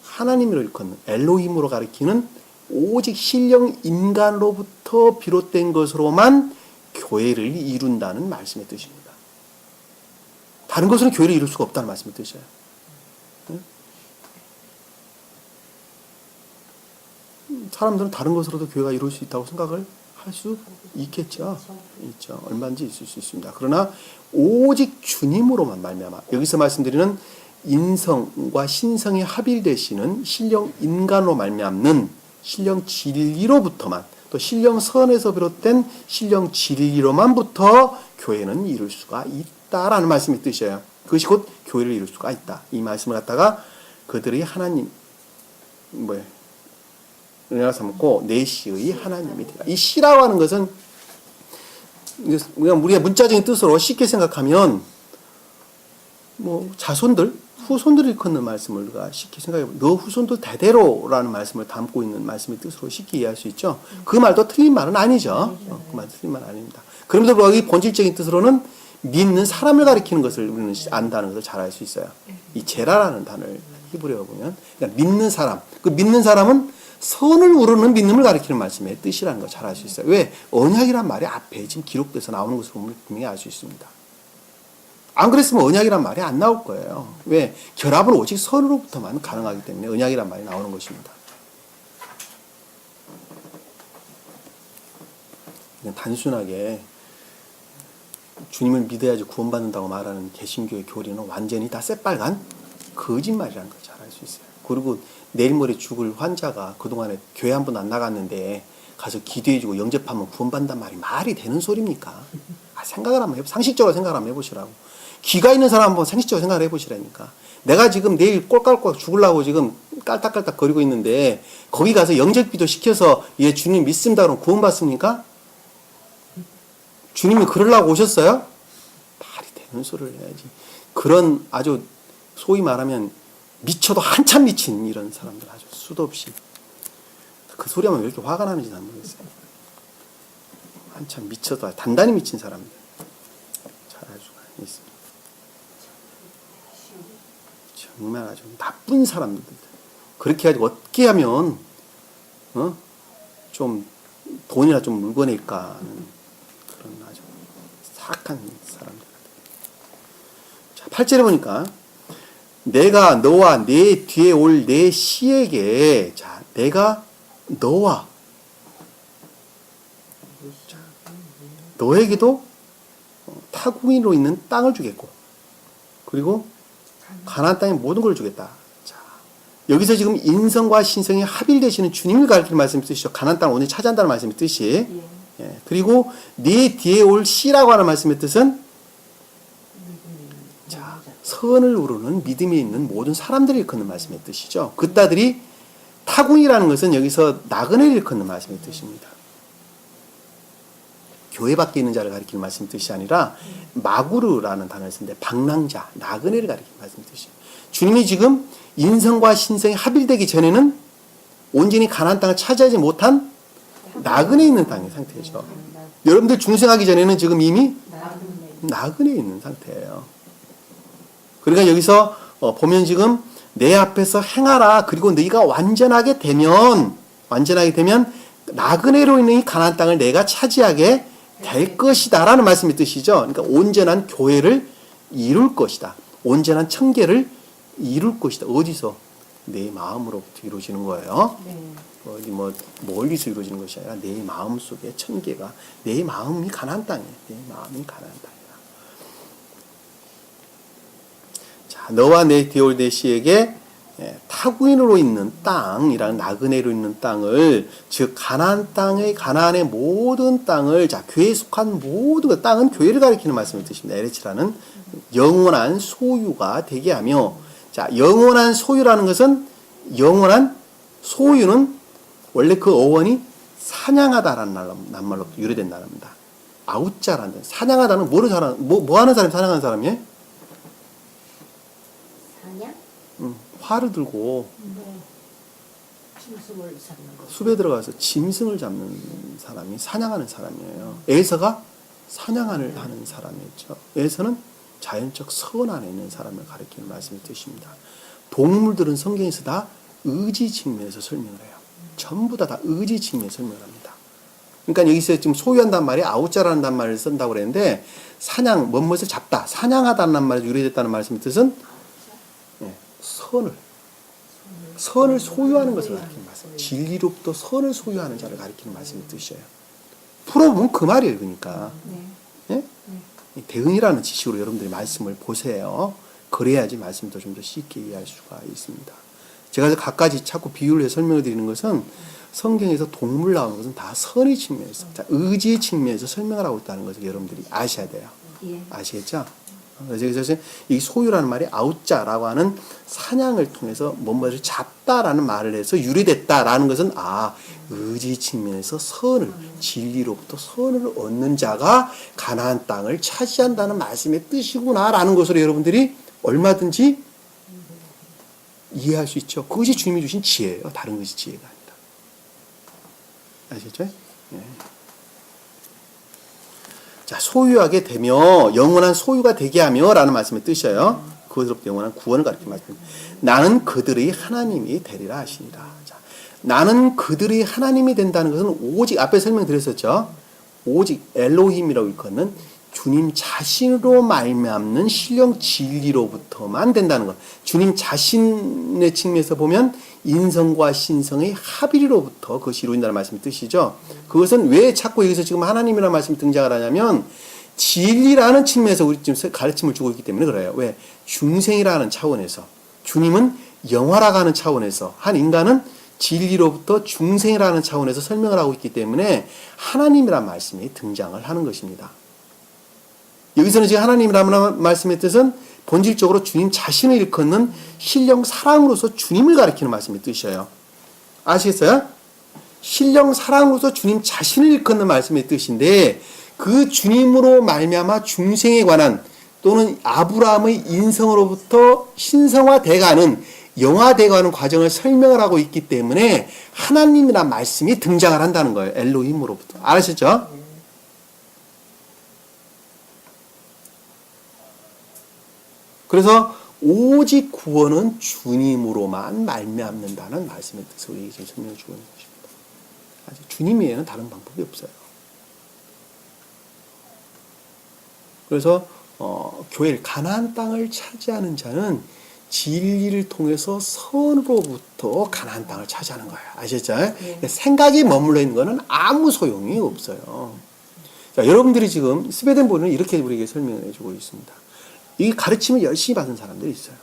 하나님으로 일컫는 엘로힘으로 가리키는 오직 신령 인간으로부터 비롯된 것으로만 교회를 이룬다는 말씀의 뜻입니다. 다른 것으로는 교회를 이룰 수가 없다는 말씀의 뜻이에요. 사람들은 다른 것으로도 교회가 이룰 수 있다고 생각을 할 수 있겠죠. 있죠. 얼마든지 있을 수 있습니다. 그러나 오직 주님으로만 말미암아, 여기서 말씀드리는 인성과 신성이 합일되시는 신령 인간으로 말미암는 신령 진리로부터만, 또 신령 선에서 비롯된 신령 진리로만부터 교회는 이룰 수가 있다라는 말씀의 뜻이에요. 그것이 곧 교회를 이룰 수가 있다. 이 말씀을 갖다가 그들의 하나님 은혜가 삼고 내 씨의 하나님이 되라. 이 씨라고 하는 것은 우리가 문자적인 뜻으로 쉽게 생각하면 자손들, 후손들을 일컫는 말씀을 우리가 쉽게 생각해보면 너 후손들 대대로라는 말씀을 담고 있는 말씀의 뜻으로 쉽게 이해할 수 있죠. 그 말도 틀린 말은 아니죠. 그 말도 틀린 말은 아닙니다. 그럼에도 불구하고 이 본질적인 뜻으로는 믿는 사람을 가리키는 것을 우리는 안다는 것을 잘 알 수 있어요. 이 제라라는 단어를 히브리어로 보면 그러니까 믿는 사람. 그 믿는 사람은 선을 우러는 믿음을 가리키는 말씀의 뜻이라는 걸 잘 알 수 있어요. 왜? 언약이란 말이 앞에 지금 기록돼서 나오는 것으로 보면 분명히 알 수 있습니다. 안 그랬으면 언약이란 말이 안 나올 거예요. 왜? 결합은 오직 선으로부터만 가능하기 때문에 언약이란 말이 나오는 것입니다. 그냥 단순하게 주님을 믿어야지 구원받는다고 말하는 개신교의 교리는 완전히 다 새빨간 거짓말이라는 걸 잘 알 수 있어요. 그리고 내일 모레 죽을 환자가 그동안에 교회 한 번 안 나갔는데 가서 기도해주고 영접하면 구원받는단 말이 되는 소리입니까? 생각을 한번 상식적으로 생각을 한번 해보시라고. 귀가 있는 사람 한번 상식적으로 생각을 해보시라니까. 내가 지금 내일 꼴깍꼴깍 죽으려고 지금 깔딱깔딱 거리고 있는데 거기 가서 영접기도 시켜서 얘 주님 믿습니다 그러면 구원받습니까? 주님이 그러려고 오셨어요? 말이 되는 소리를 해야지. 그런 아주 소위 말하면 미쳐도 한참 미친 이런 사람들 아주 수도 없이. 그 소리 하면 왜 이렇게 화가 나는지 난 모르겠어요. 한참 미쳐도 단단히 미친 사람들 잘 알 수가 있습니다. 정말 아주 나쁜 사람들. 그렇게 해가지고 어떻게 하면 좀 돈이나 좀 물건일까 하는 그런 아주 사악한 사람들. 자, 8절에 보니까 내가 너와 내 뒤에 올 내 씨에게, 자, 내가 너와, 자, 너에게도 타국인으로 있는 땅을 주겠고, 그리고 가나안 땅의 모든 걸 주겠다. 자, 여기서 지금 인성과 신성이 합일되시는 주님을 가리키는 말씀의 뜻이죠. 가나안 땅을 오늘 차지한다는 말씀의 뜻이. 예. 그리고 네 뒤에 올 씨라고 하는 말씀의 뜻은 선을 우르는 믿음이 있는 모든 사람들을 일컫는 말씀의 뜻이죠. 그따들이 타국이라는 것은 여기서 나그네를 일컫는 말씀의 뜻입니다. 교회 밖에 있는 자를 가리키는 말씀의 뜻이 아니라 마구르라는 단어를 쓰는데 방랑자, 나그네를 가리키는 말씀의 뜻이에요. 주님이 지금 인성과 신성이 합일되기 전에는 온전히 가나안 땅을 차지하지 못한 나그네 있는 땅의 상태죠. 여러분들 중생하기 전에는 지금 이미 나그네 있는 상태예요. 그러니까 여기서 보면 지금 내 앞에서 행하라. 그리고 너희가 완전하게 되면 나그네로 있는 이 가나안 땅을 내가 차지하게 될 것이다라는 말씀의 뜻이죠. 그러니까 온전한 교회를 이룰 것이다. 온전한 청계를 이룰 것이다. 어디서? 내 마음으로부터 이루어지는 거예요. 어디 멀리서 이루어지는 것이 아니라 내 마음 속에 청계가, 내 마음이 가나안 땅이에요. 내 마음이 가나안 땅이다. 자, 너와 내 디올데시에게 타구인으로 있는 땅이라는 나그네로 있는 땅을, 즉 가나안의 모든 땅을, 자, 교회에 속한 모든 그 땅은 교회를 가리키는 말씀을 뜻입니다. 에레치라는 영원한 소유가 되게 하며, 자, 영원한 소유라는 것은, 영원한 소유는 원래 그 어원이 사냥하다라는 낱말로 유래된 단어입니다. 아웃자라는 뜻. 사냥하다는 뭐 하는 사람이 사냥하는 사람이에요? 사냥? 활을 들고 짐승을 잡는 거. 숲에 들어가서 짐승을 잡는 사람이 사냥하는 사람이에요. 에서가 사냥을 하는 사람이었죠. 에서는 자연적 선 안에 있는 사람을 가리키는 말씀의 뜻입니다. 동물들은 성경에서 다 의지 측면에서 설명을 해요. 전부 다 의지 측면에서 설명을 합니다. 그러니까 여기서 지금 소유한다는 말이 아웃자라는 단말을 쓴다고 그랬는데, 사냥, 무엇을 잡다, 사냥하다는 말에 유래됐다는 말씀의 뜻은 선을 소유하는 것을 가리키는 말씀. 진리로부터 선을 소유하는 자를 가리키는 말씀의 뜻이에요. 풀어보면 그 말이에요. 그러니까 예? 대응이라는 지식으로 여러분들이 말씀을 보세요. 그래야지 말씀도 좀 더 쉽게 이해할 수가 있습니다. 제가 각가지 자꾸 비유를 해서 설명을 드리는 것은, 성경에서 동물 나오는 것은 다 선의 측면에서, 의지의 측면에서 설명을 하고 있다는 것을 여러분들이 아셔야 돼요. 아시겠죠? 그래서 이 소유라는 말이 아웃자라고 하는 사냥을 통해서 뭔가를 잡다라는 말을 해서 유래됐다라는 것은, 의지 측면에서 선을, 진리로부터 선을 얻는 자가 가나안 땅을 차지한다는 말씀의 뜻이구나라는 것으로 여러분들이 얼마든지 이해할 수 있죠. 그것이 주님이 주신 지혜예요. 다른 것이 지혜가 아니다. 아시겠죠? 예. 자, 소유하게 되며, 영원한 소유가 되게 하며 라는 말씀의 뜻이에요. 그것으로부터 영원한 구원을 가리키는 말씀입니다. 나는 그들의 하나님이 되리라 하시니라. 자, 나는 그들의 하나님이 된다는 것은 오직, 앞에 설명드렸었죠. 오직 엘로힘이라고 일컫는 주님 자신으로 말미암는 신령 진리로부터만 된다는 것. 주님 자신의 측면에서 보면 인성과 신성의 합일로부터 그것이 이루어진다는 말씀의 뜻이죠. 그것은 왜 자꾸 여기서 지금 하나님이라는 말씀이 등장을 하냐면, 진리라는 측면에서 우리 지금 가르침을 주고 있기 때문에 그래요. 왜? 중생이라는 차원에서, 주님은 영화라고 하는 차원에서, 한 인간은 진리로부터 중생이라는 차원에서 설명을 하고 있기 때문에 하나님이라는 말씀이 등장을 하는 것입니다. 여기서는 지금 하나님이라는 말씀의 뜻은 본질적으로 주님 자신을 일컫는 신령 사랑으로서 주님을 가리키는 말씀의 뜻이에요. 아시겠어요? 신령 사랑으로서 주님 자신을 일컫는 말씀의 뜻인데, 그 주님으로 말미암아 중생에 관한, 또는 아브라함의 인성으로부터 신성화돼가는, 영화돼가는 과정을 설명을 하고 있기 때문에 하나님이라는 말씀이 등장을 한다는 거예요. 엘로힘으로부터. 아시죠? 그래서 오직 구원은 주님으로만 말미암는다는 말씀의 뜻을 우리에게 지금 설명해 주고 있는 것입니다. 아직 주님 외에는 다른 방법이 없어요. 그래서 교회를, 가나안 땅을 차지하는 자는 진리를 통해서 선으로부터 가나안 땅을 차지하는 거예요. 아시겠죠? 생각이 머물러 있는 것은 아무 소용이 없어요. 자, 여러분들이 지금 스웨덴 보는 이렇게 우리에게 설명해 주고 있습니다. 이 가르침을 열심히 받은 사람들이 있어요.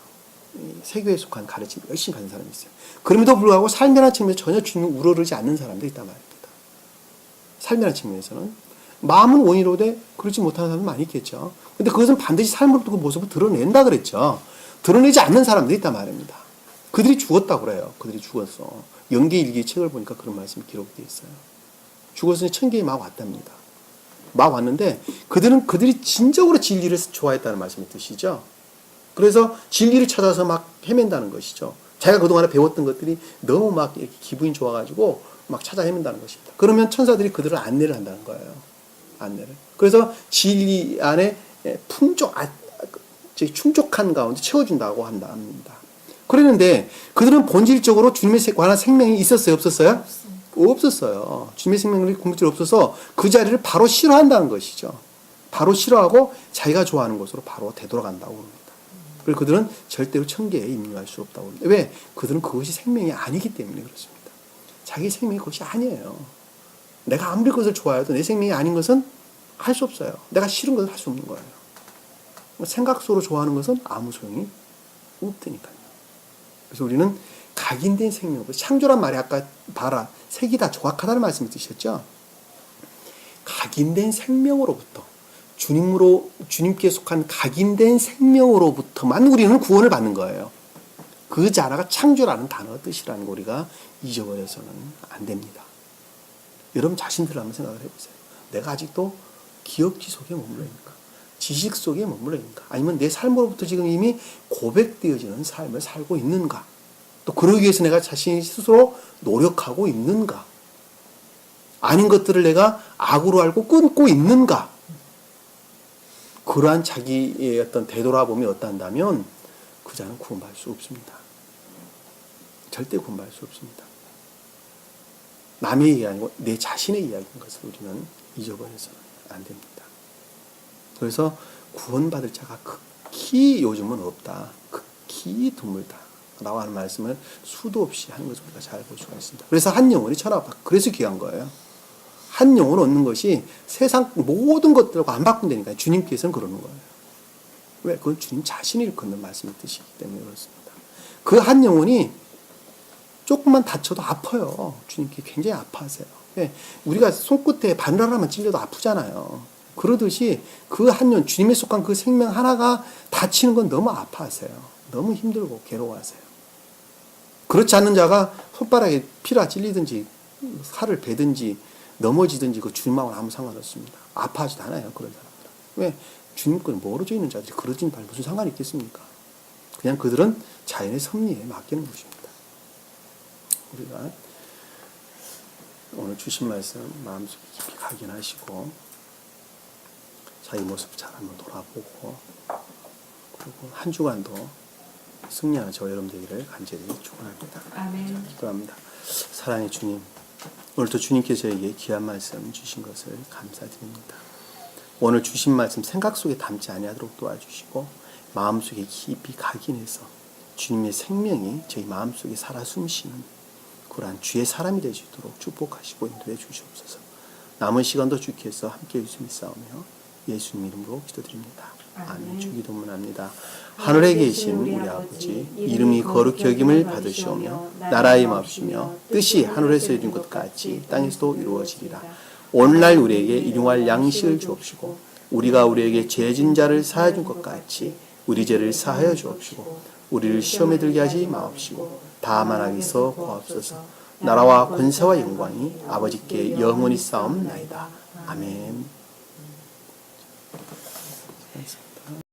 세교에 속한 가르침을 열심히 받은 사람이 있어요. 그럼에도 불구하고 삶이라는 측면에서 전혀 주님을 우러르지 않는 사람들이 있단 말입니다. 삶이라는 측면에서는 마음은 원이로되 그렇지 못하는 사람은 많이 있겠죠. 근데 그것은 반드시 삶으로부터 그 모습을 드러낸다 그랬죠. 드러내지 않는 사람들이 있단 말입니다. 그들이 죽었다고 그래요. 그들이 죽었어. 연계일기 책을 보니까 그런 말씀이 기록되어 있어요. 죽었으니 천계에 막 왔답니다. 막 왔는데 그들이 진정으로 진리를 좋아했다는 말씀의 뜻이죠. 그래서 진리를 찾아서 막 헤맨다는 것이죠. 자기가 그동안에 배웠던 것들이 너무 막 이렇게 기분이 좋아가지고 막 찾아 헤맨다는 것입니다. 그러면 천사들이 그들을 안내를 한다는 거예요. 안내를. 그래서 진리 안에 충족한 가운데 채워준다고 합니다. 그랬는데 그들은 본질적으로 주님에 관한 생명이 있었어요? 없었어요? 없었어요. 주님의 생명이 궁극적으로 없어서 그 자리를 바로 싫어한다는 것이죠. 바로 싫어하고 자기가 좋아하는 것으로 바로 되돌아간다고 합니다. 그리고 그들은 절대로 천계에 입문할 수 없다고 합니다. 왜? 그들은 그것이 생명이 아니기 때문에 그렇습니다. 자기 생명이 그것이 아니에요. 내가 아무리 그것을 좋아해도 내 생명이 아닌 것은 할 수 없어요. 내가 싫은 것은 할 수 없는 거예요. 생각으로 좋아하는 것은 아무 소용이 없다니까요. 그래서 우리는 각인된 생명으로, 창조란 말이 아까 봐라, 색이 다 정확하다는 말씀을 드셨죠? 각인된 생명으로부터, 주님께 속한 각인된 생명으로부터만 우리는 구원을 받는 거예요. 그 자라가 창조라는 단어 뜻이라는 거 우리가 잊어버려서는 안 됩니다. 여러분 자신들 한번 생각을 해보세요. 내가 아직도 기억지 속에 머물러 있는가? 지식 속에 머물러 있는가? 아니면 내 삶으로부터 지금 이미 고백되어지는 삶을 살고 있는가? 또 그러기 위해서 내가 자신이 스스로 노력하고 있는가? 아닌 것들을 내가 악으로 알고 끊고 있는가? 그러한 자기의 어떤 되돌아봄이 어떠한다면 그 자는 구원받을 수 없습니다. 절대 구원받을 수 없습니다. 남의 이야기 아니고 내 자신의 이야기인 것을 우리는 잊어버려서는 안 됩니다. 그래서 구원받을 자가 극히 요즘은 없다. 극히 드물다. 라고 하는 말씀을 수도 없이 하는 것을 우리가 잘 볼 수가 있습니다. 그래서 한 영혼이 천하가 그래서 귀한 거예요. 한 영혼을 얻는 것이 세상 모든 것들과 안 바꾼다니까요. 주님께서는 그러는 거예요. 왜? 그건 주님 자신이 일컫는 말씀의 뜻이기 때문에 그렇습니다. 그 한 영혼이 조금만 다쳐도 아파요. 주님께 굉장히 아파하세요. 왜? 우리가 손끝에 바늘 하나만 찔려도 아프잖아요. 그러듯이 그 한 년, 주님에 속한 그 생명 하나가 다치는 건 너무 아파하세요. 너무 힘들고 괴로워하세요. 그렇지 않는 자가 손바닥에 피라 찔리든지 살을 베든지 넘어지든지 그 주님하고는 아무 상관없습니다. 아파하지도 않아요. 그런 사람들은. 왜? 주님과는 멀어져 있는 자들이 그러진 말 무슨 상관이 있겠습니까? 그냥 그들은 자연의 섭리에 맡기는 것입니다. 우리가 오늘 주신 말씀 마음속에 깊이 각인하시고 자기 모습 잘 한번 돌아보고 그리고 한 주간도 승리하는 저와 여러분 되기를 간절히 축원합니다. 아멘. 기도합니다. 사랑의 주님, 오늘도 주님께서 저에게 귀한 말씀 주신 것을 감사드립니다. 오늘 주신 말씀 생각 속에 담지 아니하도록 도와주시고 마음속에 깊이 각인해서 주님의 생명이 저희 마음속에 살아 숨쉬는 그러한 주의 사람이 되실 수 있도록 축복하시고 인도해 주시옵소서. 남은 시간도 주께서 함께해 주심이 싸우며 예수님 이름으로 기도드립니다. 아멘. 주기도문합니다. 하늘에 계신 우리 아버지 이름이 거룩히 여김을 받으시오며 나라의 마옵시며 뜻이 하늘에서 이룬 것 같이 땅에서도 이루어지리라. 오늘날 우리에게 일용할 양식을 주옵시고 우리가 우리에게 죄진 자를 사하여 준 것 같이 우리 죄를 사하여 주옵시고 우리를 시험에 들게 하지 마옵시고 다만 악에서 구하옵소서. 나라와 권세와 영광이 아버지께 영원히 싸움나이다. 아멘.